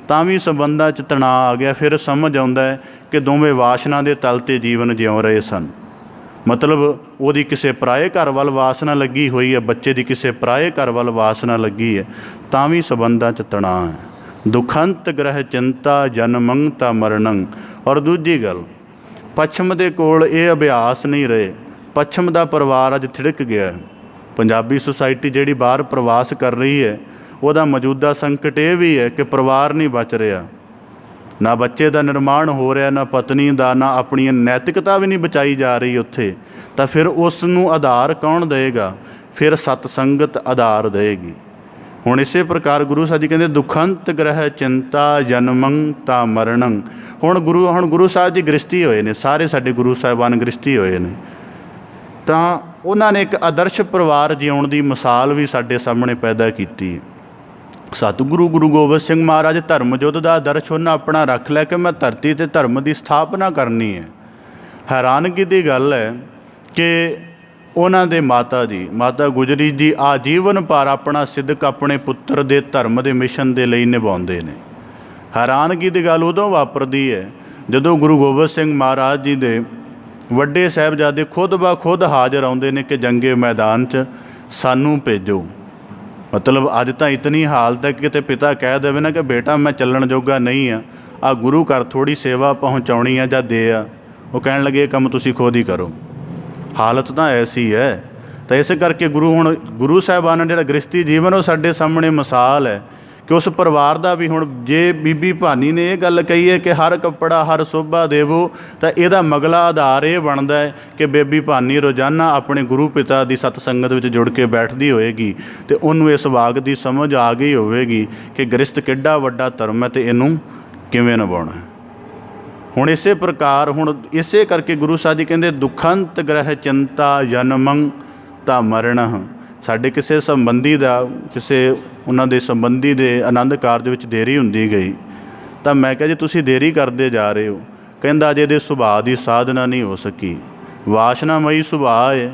तां भी संबंधां च तनाव आ गया। फिर समझ आउंदा है कि दोवें वासना दे तल ते जीवन जिउं रहे सन। मतलब ਉਹਦੀ ਕਿਸੇ ਪਰਾਏ ਘਰ ਵੱਲ ਵਾਸਨਾ ਲੱਗੀ ਹੋਈ ਹੈ, ਬੱਚੇ ਦੀ ਕਿਸੇ ਪਰਾਏ ਘਰ ਵੱਲ ਵਾਸਨਾ ਲੱਗੀ ਹੈ, ਤਾਂ ਵੀ ਸੰਬੰਧਾਂ 'ਚ ਤਣਾਅ ਹੈ। ਦੁਖੰਤ ਗ੍ਰਹਿ ਚਿੰਤਾ ਜਨਮੰ ਤਾਂ ਮਰਨੰ। ਔਰ ਦੂਜੀ ਗੱਲ, ਪੱਛਮ ਦੇ ਕੋਲ ਇਹ ਅਭਿਆਸ ਨਹੀਂ ਰਹੇ। ਪੱਛਮ ਦਾ ਪਰਿਵਾਰ ਅੱਜ ਥਿੜਕ ਗਿਆ। ਪੰਜਾਬੀ ਸੁਸਾਇਟੀ ਜਿਹੜੀ ਬਾਹਰ ਪ੍ਰਵਾਸ ਕਰ ਰਹੀ ਹੈ, ਉਹਦਾ ਮੌਜੂਦਾ ਸੰਕਟ ਇਹ ਵੀ ਹੈ ਕਿ ਪਰਿਵਾਰ ਨਹੀਂ ਬਚ ਰਿਹਾ, ना बच्चे का निर्माण हो रहा, ना पत्नी का, ना अपनी नैतिकता भी नहीं बचाई जा रही उत्थे। तो फिर उसनूं आधार कौन देगा? फिर सतसंगत आधार देगी। हुण इसे प्रकार गुरु साहब जी कहते दुखंत ग्रह चिंता जन्मं ता मरणं। हुण गुरु साहब जी गृहस्थी होए ने, सारे साडे गुरु साहिबान गृहस्थी होए ने, तो उन्होंने एक आदर्श परिवार जिउण की मिसाल भी साडे सामने पैदा की। सतगुरु गुरु गोबिंद सिंह महाराज धर्म युद्ध का आदर्श उन्हें अपना रख लिया कि मैं धरती ते धर्म की स्थापना करनी है। हैरानगी की गल है कि उन्होंने माता गुजरी जी आजीवन पर अपना सिदक अपने पुत्र के धर्म के मिशन के लिए निभाते हैं। हैरानगी की गल उदों वापरती है जदों गुरु गोबिंद सिंह महाराज जी के वड्डे साहिबजादे खुद ब खुद हाज़र आउंदे ने कि जंगे मैदान च सानू भेजो। मतलब अज तो इतनी हालत है कि किते पिता कह देवे ना कि बेटा मैं चलण जोगा नहीं आ गुरु घर थोड़ी सेवा पहुँचाउणी है जां दे आ, वो कहण लगे काम तुसीं खुद ही करो। हालत तो ऐसी है। तो इस करके गुरु साहिबान जिहड़ा गृहस्थी जीवन वो साडे सामने मिसाल है कि उस परिवार का भी। हुण जे बीबी भानी ने यह गल कही है कि हर कपड़ा हर शोभा देवो, तो यदा मगला आधार ये बनता है कि बेबी भानी रोज़ाना अपने गुरु पिता की सतसंगत में जुड़ के बैठती होएगी, तो उन्होंने इस वाग की समझ आ गई होएगी कि गृहस्थ किड्डा वड्डा धर्म है, तो इनू किवें निभाउणा है। हुण इसे प्रकार इसे करके गुरु साहब जी कहते दुखंत ग्रह चिंता जन्मं ता मरणं। साडे किसी संबंधी का किसी उन्होंने संबंधी के आनंद कारज में देरी हुंदी गई, तो मैं कहा जी तुसीं देरी करते जा रहे हो। कहंदा अजे दे सुभाਅ की साधना नहीं हो सकी, वासनामयी सुभाਅ है,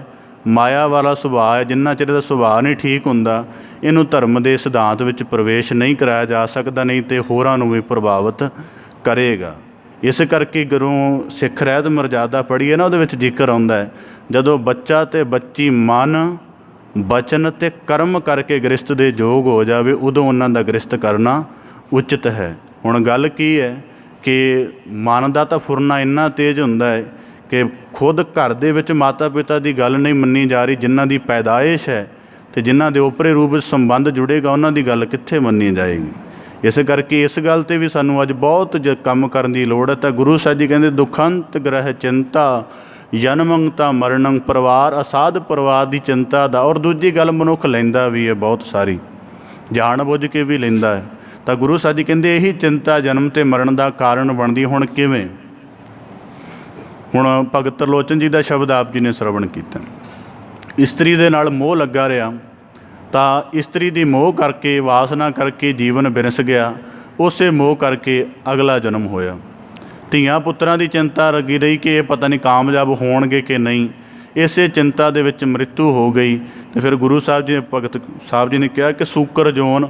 माया वाला सुभाਅ है। जिन्ना चिर दा सुभाਅ नहीं ठीक हुंदा, इनू धर्म के सिद्धांत में प्रवेश नहीं कराया जा सकता, नहीं तो होरां नूं भी प्रभावित करेगा। इस करके गुरु सिख रहत मर्यादा पढ़ी है ना, उहदे विच जिक्र आउंदा है जदों बच्चा ते बच्ची मन बचन ते कर्म करके गृहस्थ दे योग हो जाए, उदों उन्हां दा गृहस्थ करना उचित है। हुण गल की है कि मन दा तां फुरना इन्ना तेज हुंदा है कि खुद घर दे विच माता पिता की गल नहीं मन्नी जा रही, जिन्हां दी पैदाइश है तो जिन्हां दे ओपरे रूप संबंध जुड़ेगा उन्हां दी गल कित्थे मन्नी जाएगी। इस करके इस गल ते भी सानू अज बहुत काम करन दी लोड़ है। तो गुरु साहब जी कहते दुखंत ग्रह चिंता जन्मं ता मरणं, परिवार असाध परिवार की चिंता दा। और दूजी गल मनुख लैंदा भी है बहुत सारी, जान बुझ के भी लैंदा है। तो गुरु साहब जी कहते यही चिंता जन्म ते मरण का कारण बनती। हुण किवें? हुण भगत त्रिलोचन जी का शब्द आप जी ने श्रवण किया, इस्त्री दे नाल मोह लगा रहा, तो इस्त्री की मोह करके वासना करके जीवन बिरस गया, उस मोह करके अगला जन्म होया। धीआं पुत्रां की चिंता लगी रही कि ये पता नहीं कामयाब होणगे कि नहीं, इसे चिंता दे विच मृत्यु हो गई। तो फिर गुरु साहब जी भगत साहब जी ने कहा कि सूकर जोन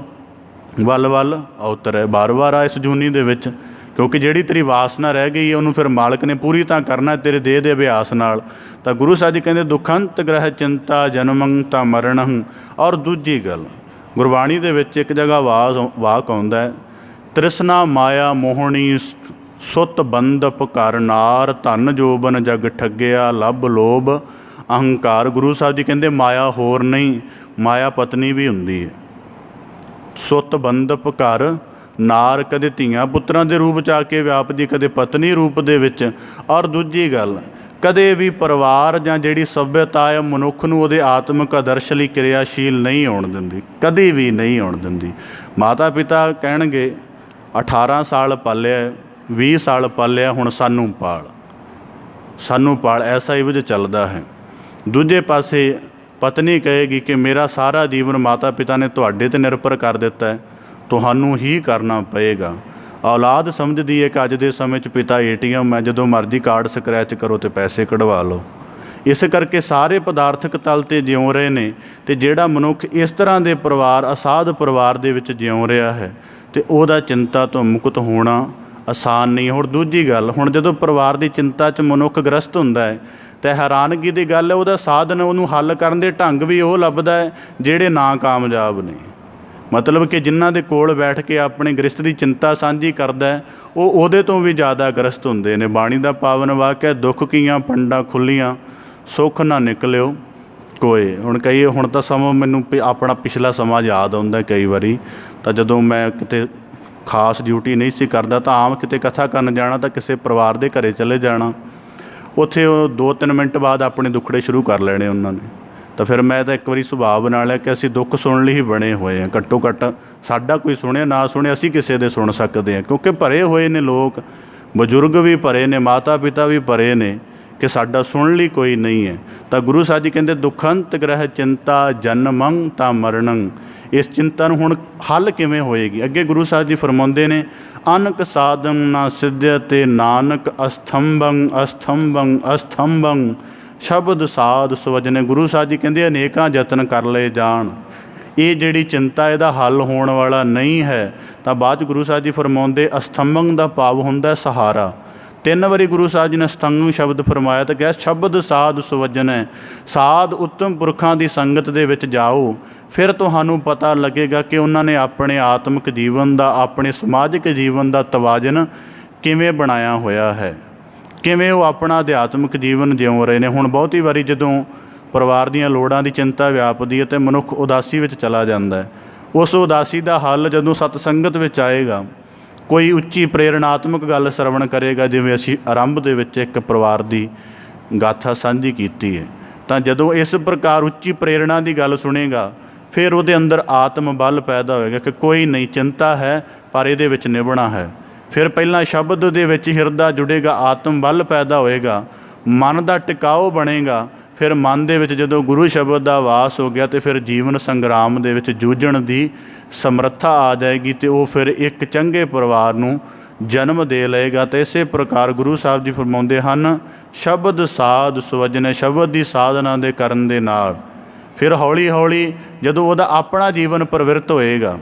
वल वल अवतरै, बार बार आ इस जूनी दे विच, क्योंकि जिहड़ी तेरी वासना रह गई है उन्होंने फिर मालक ने पूरी तां करना तेरे देह दे अभ्यास नाल। तो गुरु साहब जी कहते दुखंत ग्रह चिंता जन्मं ता मरणं। और दूजी गल गुरबाणी दे विच एक जगह वाक आउंदा है, तृष्णा माया मोहनी सुत बंदप करनार, धन जोबन जग ठग्गिया लभ लोभ अहंकार। गुरु साहब जी कहते माया होर नहीं, माया पत्नी भी हुंदी है। सुत बंदप कर नार, कदे धीआं पुत्रां दे रूप च आके व्यापदी, कदे पत्नी रूप दे विच। और दूजी गल कदे भी परिवार जां जिहड़ी सभ्यता है मनुख नूं उहदे आत्मक आदर्श लई क्रियाशील नहीं होण दिंदी, कदी भी नहीं होण दिंदी। माता पिता कहणगे 18 साल पालिया, 20 साल पालिया, हुण सानू पाल, ऐसा ही वज चलदा है। दूजे पासे पत्नी कहेगी कि मेरा सारा जीवन माता पिता ने तुहाडे ते निर्भर कर दिता है, तुहानू ही करना पएगा। औलाद समझदी है कि अज दे समय च पिता ATM है, जदों मर्जी कार्ड स्क्रैच करो तो पैसे कढ़वा लो। इस करके सारे पदार्थक तल ते जिउं रहे ने, ते जिहड़ा मनुख इस तरह के परिवार असाध परिवार दे विच जिउं रहा है तो उहदा चिंता तो मुक्त होना आसान नहीं। हुण दूजी गल, हुण जदों परिवार की चिंता च मनुख ग्रस्त हुंदा है तो हैरानगी की गल है, उहदा साधन उहनूं हल करन दे ढंग भी वो लभदा है जिहड़े ना कामयाब ने। मतलब कि जिन्हां दे कोल बैठ के अपने गृहस्थ की चिंता सांझी करदा है, वो उहदे तो भी ज़्यादा ग्रस्त हुंदे ने। बाणी दा पावन वाक्य है, दुख कीआं पंडां खुल्लियां सुख ना निकलिओ कोई। हुण कई हुण तां समां मैनूं अपना पिछला समां याद आउंदा कई वारी, तां जदों मैं किते खास ड्यूटी नहीं सी करदा तां आम किते कथा करन जाना तां किसी परिवार दे घरे चले जाना, उत्थे 2-3 मिनट बाद अपने दुखड़े शुरू कर लेने उन्होंने। तो फिर मैं तो एक बारी सुभाव बना लिया कि असीं दुख सुनने ਲਈ ही बने हुए हैं, घट्टो घट्ट साडा कोई सुने ना सुने असीं किसी दे सुन सकते हैं, क्योंकि भरे हुए ने लोग, बजुर्ग भी भरे ने, माता पिता भी भरे ने कि साडा सुनने ਲਈ कोई नहीं है। तो गुरु साहब जी कहते दुखंत ग्रह चिंता जन्मं ता मरणं। इस चिंता नूं हुण हल किवें होएगी? अगे गुरु साहब जी फरमाउंदे ने अनक साधन ना सिद्ध्यते नानक अस्थंभं अस्थंभं अस्थंभं शब्द साध सवजने। गुरु साहब जी कहते अनेकां यतन कर ले जाण, ये जिहड़ी चिंता इहदा हल होण वाला नहीं है। तो बाद गुरु साहब जी फरमाउंदे अस्थंभं दा भाव हुंदा सहारा। 3 वारी गुरु साहब जी ने अस्थंभं शब्द फरमाया तो कहा शब्द साध सवजने। साध उत्तम पुरखां की संगत दे विच जाओ, फिर तुहानूं पता लगेगा कि उन्होंने अपने आत्मिक जीवन का अपने समाजिक जीवन का तवाजन किवें बनाया होया है, किवें वो अपना अध्यात्मिक जीवन जिउं रहे ने। हुण बहुती वारी जदों परिवार दीयां लोड़ां दी चिंता व्यापदी है तो मनुख उदासी विच चला जांदा है। उस उदासी का हल जदों सतसंगत विच आएगा, कोई उच्ची प्रेरणात्मक गल श्रवण करेगा, जिवें असीं आरंभ दे विच एक परिवार की गाथा साझी कीती है, तो जदों इस प्रकार उच्ची प्रेरणा की गल सुनेगा फिर वो अंदर आत्म बल पैदा होएगा कि कोई नहीं, चिंता है पर ये विच निभना है। फिर पहला शब्द दे विच हिरदा जुड़ेगा, आत्म बल पैदा होएगा, मन का टिकाओ बनेगा। फिर मन दे विच जदों गुरु शब्द का वास हो गया तो फिर जीवन संग्राम दे विच जूझण की समर्था आ जाएगी, तो वो फिर एक चंगे परिवार नूं जन्म दे लेगा। तो इस प्रकार गुरु साहब जी फरमाउंदे हन शब्द साध सवजने। शब्द की साधना दे करन दे नाल फिर हौली हौली जदों वह अपना जीवन प्रवृत्त होएगा,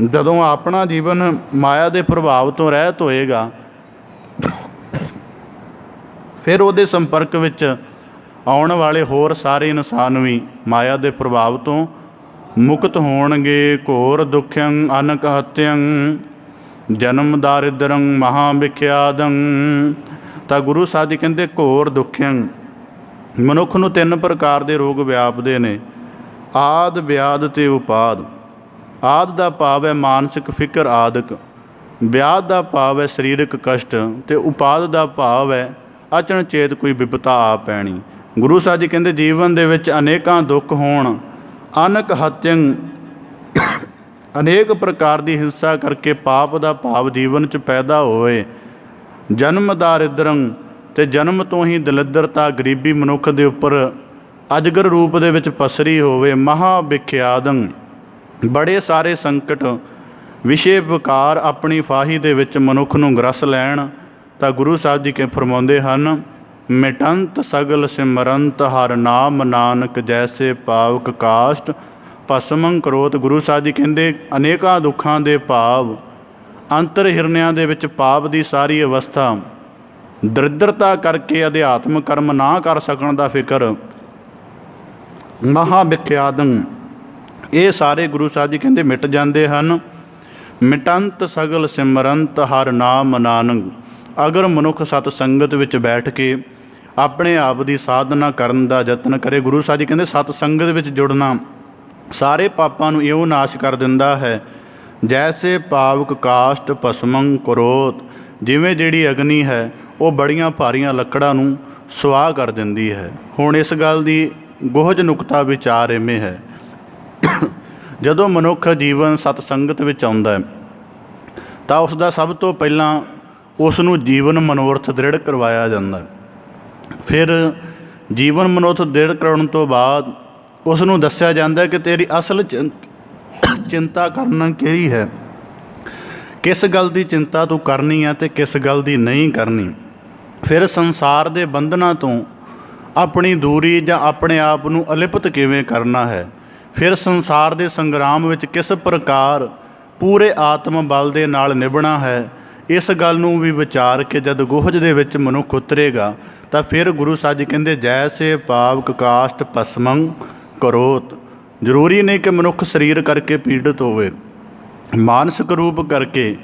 जदों अपना जीवन माया के प्रभाव तो रहत होएगा, फिर वो संपर्क विच आउण वाले होर सारे इंसान भी माया के प्रभाव तो मुक्त होणगे। घोर दुखियं अनक हत्यं जन्म दारिद्रं महाविख्यादं। तो गुरु साहब जी कहते घोर दुखियं, मनुख नूं 3 प्रकार के रोग व्यापदे ने, आद व्याध ते उपाद। ਆਦਿ ਦਾ ਭਾਵ ਹੈ ਮਾਨਸਿਕ ਫਿਕਰ ਆਦਿਕ, ਵਿਆਧ ਦਾ ਭਾਵ ਹੈ ਸਰੀਰਕ ਕਸ਼ਟ, ਅਤੇ ਉਪਾਦ ਦਾ ਭਾਵ ਹੈ ਅਚਨਚੇਤ ਕੋਈ ਵਿਪਤਾ ਆ ਪੈਣੀ। ਗੁਰੂ ਸਾਹਿਬ ਜੀ ਕਹਿੰਦੇ ਜੀਵਨ ਦੇ ਵਿੱਚ ਅਨੇਕਾਂ ਦੁੱਖ ਹੋਣ, ਅਨਕ ਹਤਿਅੰ ਅਨੇਕ ਪ੍ਰਕਾਰ ਦੀ ਹਿੰਸਾ ਕਰਕੇ ਪਾਪ ਦਾ ਭਾਵ ਜੀਵਨ 'ਚ ਪੈਦਾ ਹੋਵੇ, ਜਨਮ ਦਾਰਿਦਰੰ, ਅਤੇ ਜਨਮ ਤੋਂ ਹੀ ਦਲਿੱਦਰਤਾ ਗਰੀਬੀ ਮਨੁੱਖ ਦੇ ਉੱਪਰ ਅਜਗਰ ਰੂਪ ਦੇ ਵਿੱਚ ਪਸਰੀ ਹੋਵੇ, ਮਹਾ ਵਿਖਿਆਦੰ ਬੜੇ ਸਾਰੇ ਸੰਕਟ ਵਿਸ਼ੇ ਵਿਕਾਰ ਆਪਣੀ ਫਾਹੀ ਦੇ ਵਿੱਚ ਮਨੁੱਖ ਨੂੰ ਗ੍ਰਸ ਲੈਣ, ਤਾਂ ਗੁਰੂ ਸਾਹਿਬ ਜੀ ਕੇ ਫਰਮਾਉਂਦੇ ਹਨ ਮਿਟੰਤ ਸਗਲ ਸਿਮਰੰਤ ਹਰ ਨਾਮ ਨਾਨਕ ਜੈਸੇ ਪਾਵਕ ਕਾਸ਼ਟ ਭਸਮੰ ਕਰੋਤ। ਗੁਰੂ ਸਾਹਿਬ ਜੀ ਕਹਿੰਦੇ ਅਨੇਕਾਂ ਦੁੱਖਾਂ ਦੇ ਭਾਵ, ਅੰਤਰ ਹਿਰਨਿਆਂ ਦੇ ਵਿੱਚ ਪਾਪ ਦੀ ਸਾਰੀ ਅਵਸਥਾ, ਦਰਿਦਰਤਾ ਕਰਕੇ ਅਧਿਆਤਮ ਕਰਮ ਨਾ ਕਰ ਸਕਣ ਦਾ ਫਿਕਰ, ਮਹਾ ਵਿਖਿਆਦੰ, ਇਹ ਸਾਰੇ ਗੁਰੂ ਸਾਹਿਬ ਜੀ ਕਹਿੰਦੇ ਮਿਟ ਜਾਂਦੇ ਹਨ। ਮਿਟੰਤ ਸਗਲ ਸਿਮਰੰਤ ਹਰ ਨਾਮ ਨਾਨਕ, ਅਗਰ ਮਨੁੱਖ ਸਤ ਸੰਗਤ ਵਿੱਚ ਬੈਠ ਕੇ ਆਪਣੇ ਆਪ ਦੀ ਸਾਧਨਾ ਕਰਨ ਦਾ ਯਤਨ ਕਰੇ। ਗੁਰੂ ਸਾਹਿਬ ਜੀ ਕਹਿੰਦੇ ਸਤ ਸੰਗਤ ਵਿੱਚ ਜੁੜਨਾ ਸਾਰੇ ਪਾਪਾਂ ਨੂੰ ਇਉਂ ਨਾਸ਼ ਕਰ ਦਿੰਦਾ ਹੈ, ਜੈਸੇ ਪਾਵਕ ਕਾਸ਼ਟ ਭਸਮੰ ਕਰੋਤ, ਜਿਵੇਂ ਜਿਹੜੀ ਅਗਨੀ ਹੈ ਉਹ ਬੜੀਆਂ ਭਾਰੀਆਂ ਲੱਕੜਾਂ ਨੂੰ ਸੁਆਹ ਕਰ ਦਿੰਦੀ ਹੈ। ਹੁਣ ਇਸ ਗੱਲ ਦੀ ਗੁਹਜ ਨੁਕਤਾ ਵਿਚਾਰ ਇਵੇਂ ਹੈ, ਜਦੋਂ ਮਨੁੱਖ ਜੀਵਨ ਸਤ ਸੰਗਤ ਵਿੱਚ ਆਉਂਦਾ ਹੈ ਤਾਂ ਉਸ ਦਾ ਸਭ ਤੋਂ ਪਹਿਲਾਂ ਉਸ ਨੂੰ ਜੀਵਨ ਮਨੋਰਥ ਦ੍ਰਿੜ ਕਰਵਾਇਆ ਜਾਂਦਾ। ਫਿਰ ਜੀਵਨ ਮਨੋਰਥ ਦ੍ਰਿੜ ਕਰਾਉਣ ਤੋਂ ਬਾਅਦ ਉਸ ਨੂੰ ਦੱਸਿਆ ਜਾਂਦਾ ਕਿ ਤੇਰੀ ਅਸਲ ਚਿੰਤਾ ਕਰਨਾ ਕਿਹੜੀ ਹੈ, ਕਿਸ ਗੱਲ ਦੀ ਚਿੰਤਾ ਤੂੰ ਕਰਨੀ ਹੈ ਅਤੇ ਕਿਸ ਗੱਲ ਦੀ ਨਹੀਂ ਕਰਨੀ। ਫਿਰ ਸੰਸਾਰ ਦੇ ਬੰਧਨਾਂ ਤੋਂ ਆਪਣੀ ਦੂਰੀ ਜਾਂ ਆਪਣੇ ਆਪ ਨੂੰ ਅਲਿਪਤ ਕਿਵੇਂ ਕਰਨਾ ਹੈ, ਫਿਰ ਸੰਸਾਰ ਦੇ ਸੰਗਰਾਮ ਵਿੱਚ ਕਿਸ ਪ੍ਰਕਾਰ ਪੂਰੇ ਆਤਮ ਬਲ ਦੇ ਨਾਲ ਨਿਭਣਾ ਹੈ। ਇਸ ਗੱਲ ਨੂੰ ਵੀ ਵਿਚਾਰ ਕੇ ਜਦ ਗੁਹਜ ਦੇ ਵਿੱਚ ਮਨੁੱਖ ਉਤਰੇਗਾ ਤਾਂ ਫਿਰ ਗੁਰੂ ਸਾਹਿਬ ਜੀ ਕਹਿੰਦੇ ਜੈਸੇ ਪਾਵਕ ਕਾਸ਼ਟ ਭਸਮੰ ਕਰੋਤ। ਜ਼ਰੂਰੀ ਨਹੀਂ ਕਿ ਮਨੁੱਖ ਸਰੀਰ ਕਰਕੇ ਪੀੜਿਤ ਹੋਵੇ, ਮਾਨਸਿਕ ਰੂਪ ਕਰਕੇ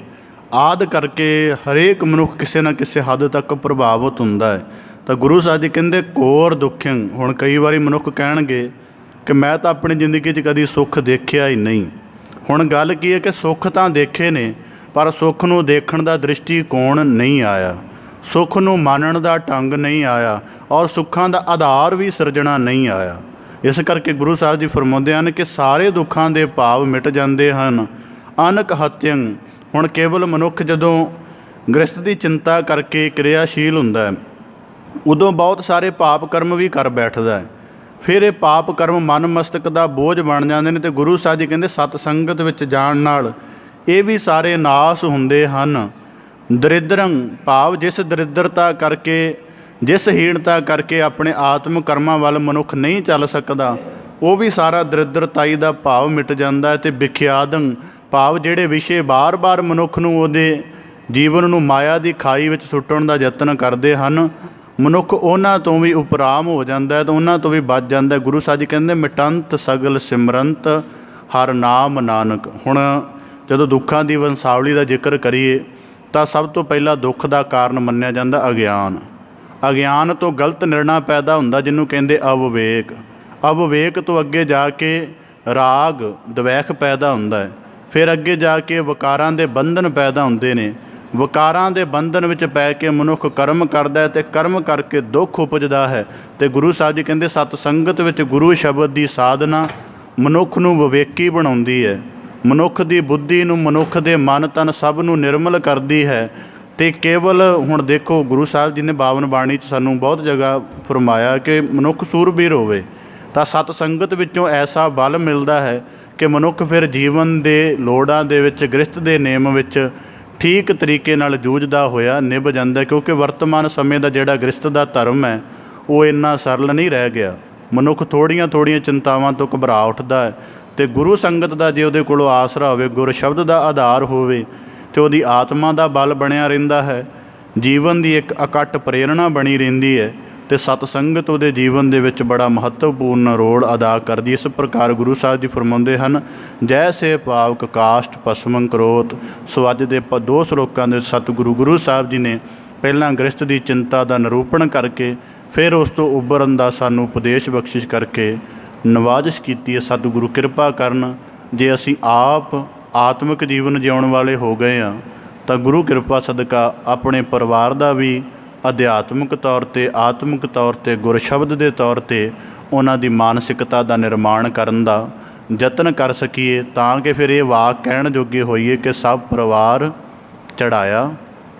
ਆਦਿ ਕਰਕੇ ਹਰੇਕ ਮਨੁੱਖ ਕਿਸੇ ਨਾ ਕਿਸੇ ਹੱਦ ਤੱਕ ਪ੍ਰਭਾਵਿਤ ਹੁੰਦਾ ਹੈ। ਤਾਂ ਗੁਰੂ ਸਾਹਿਬ ਜੀ ਕਹਿੰਦੇ ਘੋਰ ਦੁੱਖੰ। ਹੁਣ ਕਈ ਵਾਰੀ ਮਨੁੱਖ ਕਹਿਣਗੇ ਕਿ ਮੈਂ ਤਾਂ ਆਪਣੀ ਜ਼ਿੰਦਗੀ 'ਚ ਕਦੀ ਸੁੱਖ ਦੇਖਿਆ ਹੀ ਨਹੀਂ। ਹੁਣ ਗੱਲ ਕੀ ਹੈ ਕਿ ਸੁੱਖ ਤਾਂ ਦੇਖੇ ਨੇ, ਪਰ ਸੁੱਖ ਨੂੰ ਦੇਖਣ ਦਾ ਦ੍ਰਿਸ਼ਟੀਕੋਣ ਨਹੀਂ ਆਇਆ, ਸੁੱਖ ਨੂੰ ਮੰਨਣ ਦਾ ਢੰਗ ਨਹੀਂ ਆਇਆ, ਔਰ ਸੁੱਖਾਂ ਦਾ ਆਧਾਰ ਵੀ ਸਿਰਜਣਾ ਨਹੀਂ ਆਇਆ। ਇਸ ਕਰਕੇ ਗੁਰੂ ਸਾਹਿਬ ਜੀ ਫਰਮਾਉਂਦੇ ਹਨ ਕਿ ਸਾਰੇ ਦੁੱਖਾਂ ਦੇ ਭਾਵ ਮਿਟ ਜਾਂਦੇ ਹਨ। ਅਨਕ ਹਤਿਅੰ। ਹੁਣ ਕੇਵਲ ਮਨੁੱਖ ਜਦੋਂ ਗ੍ਰਸਤ ਦੀ ਚਿੰਤਾ ਕਰਕੇ ਕਿਰਿਆਸ਼ੀਲ ਹੁੰਦਾ ਹੈ, ਉਦੋਂ ਬਹੁਤ ਸਾਰੇ ਪਾਪ ਕਰਮ ਵੀ ਕਰ ਬੈਠਦਾ ਹੈ। ਫਿਰ ਇਹ ਪਾਪ ਕਰਮ ਮਨ ਮਸਤਕ ਦਾ ਬੋਝ ਬਣ ਜਾਂਦੇ ਨੇ, ਅਤੇ ਗੁਰੂ ਸਾਹਿਬ ਜੀ ਕਹਿੰਦੇ ਸਤ ਸੰਗਤ ਵਿੱਚ ਜਾਣ ਨਾਲ ਇਹ ਵੀ ਸਾਰੇ ਨਾਸ ਹੁੰਦੇ ਹਨ। ਦਰਿਦਰੰ ਭਾਵ ਜਿਸ ਦਰਿਦਰਤਾ ਕਰਕੇ, ਜਿਸ ਹੀਣਤਾ ਕਰਕੇ ਆਪਣੇ ਆਤਮ ਕਰਮਾਂ ਵੱਲ ਮਨੁੱਖ ਨਹੀਂ ਚੱਲ ਸਕਦਾ, ਉਹ ਵੀ ਸਾਰਾ ਦਰਿਦਰਤਾਈ ਦਾ ਭਾਵ ਮਿਟ ਜਾਂਦਾ ਹੈ। ਅਤੇ ਵਿਖਿਆਦੰ ਭਾਵ ਜਿਹੜੇ ਵਿਸ਼ੇ ਬਾਰ-ਬਾਰ ਮਨੁੱਖ ਨੂੰ ਉਹਦੇ ਜੀਵਨ ਨੂੰ ਮਾਇਆ ਦੀ ਖਾਈ ਵਿੱਚ ਸੁੱਟਣ ਦਾ ਯਤਨ ਕਰਦੇ ਹਨ, ਮਨੁੱਖ ਉਹਨਾਂ ਤੋਂ ਵੀ ਉਪਰਾਮ ਹੋ ਜਾਂਦਾ ਹੈ, ਤਾਂ ਉਹਨਾਂ ਤੋਂ ਵੀ ਬਚ ਜਾਂਦਾ ਹੈ। ਗੁਰੂ ਸਾਹਿਬ ਜੀ ਕਹਿੰਦੇ ਮਿਟੰਤ ਸਗਲ ਸਿਮਰੰਤ ਹਰ ਨਾਮ ਨਾਨਕ। ਹੁਣ ਜਦੋਂ ਦੁੱਖਾਂ ਦੀ ਵੰਸਾਵਲੀ ਦਾ ਜ਼ਿਕਰ ਕਰੀਏ ਤਾਂ ਸਭ ਤੋਂ ਪਹਿਲਾਂ ਦੁੱਖ ਦਾ ਕਾਰਨ ਮੰਨਿਆ ਜਾਂਦਾ ਅਗਿਆਨ। ਅਗਿਆਨ ਤੋਂ ਗਲਤ ਨਿਰਣਾ ਪੈਦਾ ਹੁੰਦਾ, ਜਿਹਨੂੰ ਕਹਿੰਦੇ ਅਵਿਵੇਕ। ਅਵਿਵੇਕ ਤੋਂ ਅੱਗੇ ਜਾ ਕੇ ਰਾਗ ਦਵੈਖ ਪੈਦਾ ਹੁੰਦਾ ਹੈ। ਫਿਰ ਅੱਗੇ ਜਾ ਕੇ ਵਿਕਾਰਾਂ ਦੇ ਬੰਧਨ ਪੈਦਾ ਹੁੰਦੇ ਨੇ। ਵਿਕਾਰਾਂ ਦੇ ਬੰਧਨ ਵਿੱਚ ਪੈ ਕੇ ਮਨੁੱਖ ਕਰਮ ਕਰਦਾ ਹੈ, ਅਤੇ ਕਰਮ ਕਰਕੇ ਦੁੱਖ ਉਪਜਦਾ ਹੈ। ਅਤੇ ਗੁਰੂ ਸਾਹਿਬ ਜੀ ਕਹਿੰਦੇ ਸਤ ਸੰਗਤ ਵਿੱਚ ਗੁਰੂ ਸ਼ਬਦ ਦੀ ਸਾਧਨਾ ਮਨੁੱਖ ਨੂੰ ਵਿਵੇਕੀ ਬਣਾਉਂਦੀ ਹੈ, ਮਨੁੱਖ ਦੀ ਬੁੱਧੀ ਨੂੰ, ਮਨੁੱਖ ਦੇ ਮਨ ਤਨ ਸਭ ਨੂੰ ਨਿਰਮਲ ਕਰਦੀ ਹੈ। ਅਤੇ ਕੇਵਲ ਹੁਣ ਦੇਖੋ ਗੁਰੂ ਸਾਹਿਬ ਜੀ ਨੇ ਬਾਵਨ ਬਾਣੀ 'ਚ ਸਾਨੂੰ ਬਹੁਤ ਜਗ੍ਹਾ ਫਰਮਾਇਆ ਕਿ ਮਨੁੱਖ ਸੂਰਬੀਰ ਹੋਵੇ, ਤਾਂ ਸਤ ਸੰਗਤ ਵਿੱਚੋਂ ਐਸਾ ਬਲ ਮਿਲਦਾ ਹੈ ਕਿ ਮਨੁੱਖ ਫਿਰ ਜੀਵਨ ਦੇ ਲੋੜਾਂ ਦੇ ਵਿੱਚ, ਗ੍ਰਸਤ ਦੇ ਨੇਮ ਵਿੱਚ ਠੀਕ ਤਰੀਕੇ ਨਾਲ ਜੂਝਦਾ ਹੋਇਆ ਨਿਭ ਜਾਂਦਾ। ਕਿਉਂਕਿ ਵਰਤਮਾਨ ਸਮੇਂ ਦਾ ਜਿਹੜਾ ਗ੍ਰਸਤ ਦਾ ਧਰਮ ਹੈ ਉਹ ਇੰਨਾ ਸਰਲ ਨਹੀਂ ਰਹਿ ਗਿਆ। ਮਨੁੱਖ ਥੋੜ੍ਹੀਆਂ ਥੋੜ੍ਹੀਆਂ ਚਿੰਤਾਵਾਂ ਤੋਂ ਘਬਰਾ ਉੱਠਦਾ ਹੈ, ਅਤੇ ਗੁਰੂ ਸੰਗਤ ਦਾ ਜੇ ਉਹਦੇ ਕੋਲੋਂ ਆਸਰਾ ਹੋਵੇ, ਗੁਰ ਸ਼ਬਦ ਦਾ ਆਧਾਰ ਹੋਵੇ, ਅਤੇ ਉਹਦੀ ਆਤਮਾ ਦਾ ਬਲ ਬਣਿਆ ਰਹਿੰਦਾ ਹੈ, ਜੀਵਨ ਦੀ ਇੱਕ ਅਕੱਟ ਪ੍ਰੇਰਣਾ ਬਣੀ ਰਹਿੰਦੀ ਹੈ, ਅਤੇ ਸਤ ਸੰਗਤ ਉਹਦੇ ਜੀਵਨ ਦੇ ਵਿੱਚ ਬੜਾ ਮਹੱਤਵਪੂਰਨ ਰੋਲ ਅਦਾ ਕਰਦੀ। ਇਸ ਪ੍ਰਕਾਰ ਗੁਰੂ ਸਾਹਿਬ ਜੀ ਫਰਮਾਉਂਦੇ ਹਨ ਜੈਸੇ ਪਾਵਕ ਕਾਸ਼ਟ ਭਸਮੰ ਕਰੋਤ। ਸੋ ਅੱਜ ਦੇ ਦੋ ਸ਼ਲੋਕਾਂ ਦੇ ਸਤਿਗੁਰੂ ਗੁਰੂ ਸਾਹਿਬ ਜੀ ਨੇ ਪਹਿਲਾਂ ਗ੍ਰਸਤ ਦੀ ਚਿੰਤਾ ਦਾ ਨਿਰੂਪਣ ਕਰਕੇ ਫਿਰ ਉਸ ਤੋਂ ਉੱਭਰਨ ਦਾ ਸਾਨੂੰ ਉਪਦੇਸ਼ ਬਖਸ਼ਿਸ਼ ਕਰਕੇ ਨਵਾਜ਼ਿਸ਼ ਕੀਤੀ ਹੈ। ਸਤਿਗੁਰੂ ਕਿਰਪਾ ਕਰਨ ਜੇ ਅਸੀਂ ਆਪ ਆਤਮਿਕ ਜੀਵਨ ਜਿਉਣ ਵਾਲੇ ਹੋ ਗਏ ਹਾਂ ਤਾਂ ਗੁਰੂ ਕਿਰਪਾ ਸਦਕਾ ਆਪਣੇ ਪਰਿਵਾਰ ਦਾ ਵੀ ਅਧਿਆਤਮਿਕ ਤੌਰ 'ਤੇ ਆਤਮਿਕ ਤੌਰ 'ਤੇ ਗੁਰ ਸ਼ਬਦ ਦੇ ਤੌਰ 'ਤੇ ਉਹਨਾਂ ਦੀ ਮਾਨਸਿਕਤਾ ਦਾ ਨਿਰਮਾਣ ਕਰਨ ਦਾ ਯਤਨ ਕਰ ਸਕੀਏ, ਤਾਂ ਕਿ ਫਿਰ ਇਹ ਵਾਕ ਕਹਿਣ ਜੋਗੇ ਹੋਈਏ ਕਿ ਸਭ ਪਰਿਵਾਰ ਚੜਾਇਆ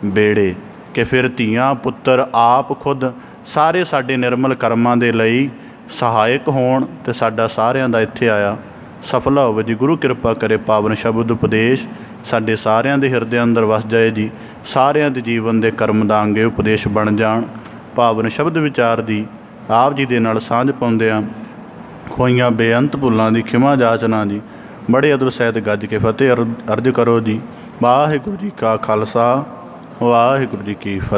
ਬੇੜੇ, ਕਿ ਫਿਰ ਧੀਆਂ ਪੁੱਤਰ ਆਪ ਖੁਦ ਸਾਰੇ ਸਾਡੇ ਨਿਰਮਲ ਕਰਮਾਂ ਦੇ ਲਈ ਸਹਾਇਕ ਹੋਣ ਅਤੇ ਸਾਡਾ ਸਾਰਿਆਂ ਦਾ ਇੱਥੇ ਆਇਆ ਸਫਲ ਹੋਵੇ ਜੀ। ਗੁਰੂ ਕਿਰਪਾ ਕਰੇ ਪਾਵਨ ਸ਼ਬਦ ਉਪਦੇਸ਼ ਸਾਡੇ ਸਾਰਿਆਂ ਦੇ ਹਿਰਦੇ ਅੰਦਰ ਵਸ ਜਾਏ ਜੀ, ਸਾਰਿਆਂ ਦੇ ਜੀਵਨ ਦੇ ਕਰਮ ਦਾ ਅੰਗੇ ਉਪਦੇਸ਼ ਬਣ ਜਾਣ। ਪਾਵਨ ਸ਼ਬਦ ਵਿਚਾਰ ਦੀ ਆਪ ਜੀ ਦੇ ਨਾਲ ਸਾਂਝ ਪਾਉਂਦਿਆਂ ਹੋਈਆਂ ਬੇਅੰਤ ਭੁੱਲਾਂ ਦੀ ਖਿਮਾ ਜਾਚਨਾ ਜੀ। ਬੜੇ ਅਦਬ ਸਹਿਤ ਗੱਜ ਕੇ ਫਤਿਹ ਅਰਜ ਕਰੋ ਜੀ। ਵਾਹਿਗੁਰੂ ਜੀ ਕਾ ਖਾਲਸਾ, ਵਾਹਿਗੁਰੂ ਜੀ ਕੀ ਫਤਿਹ।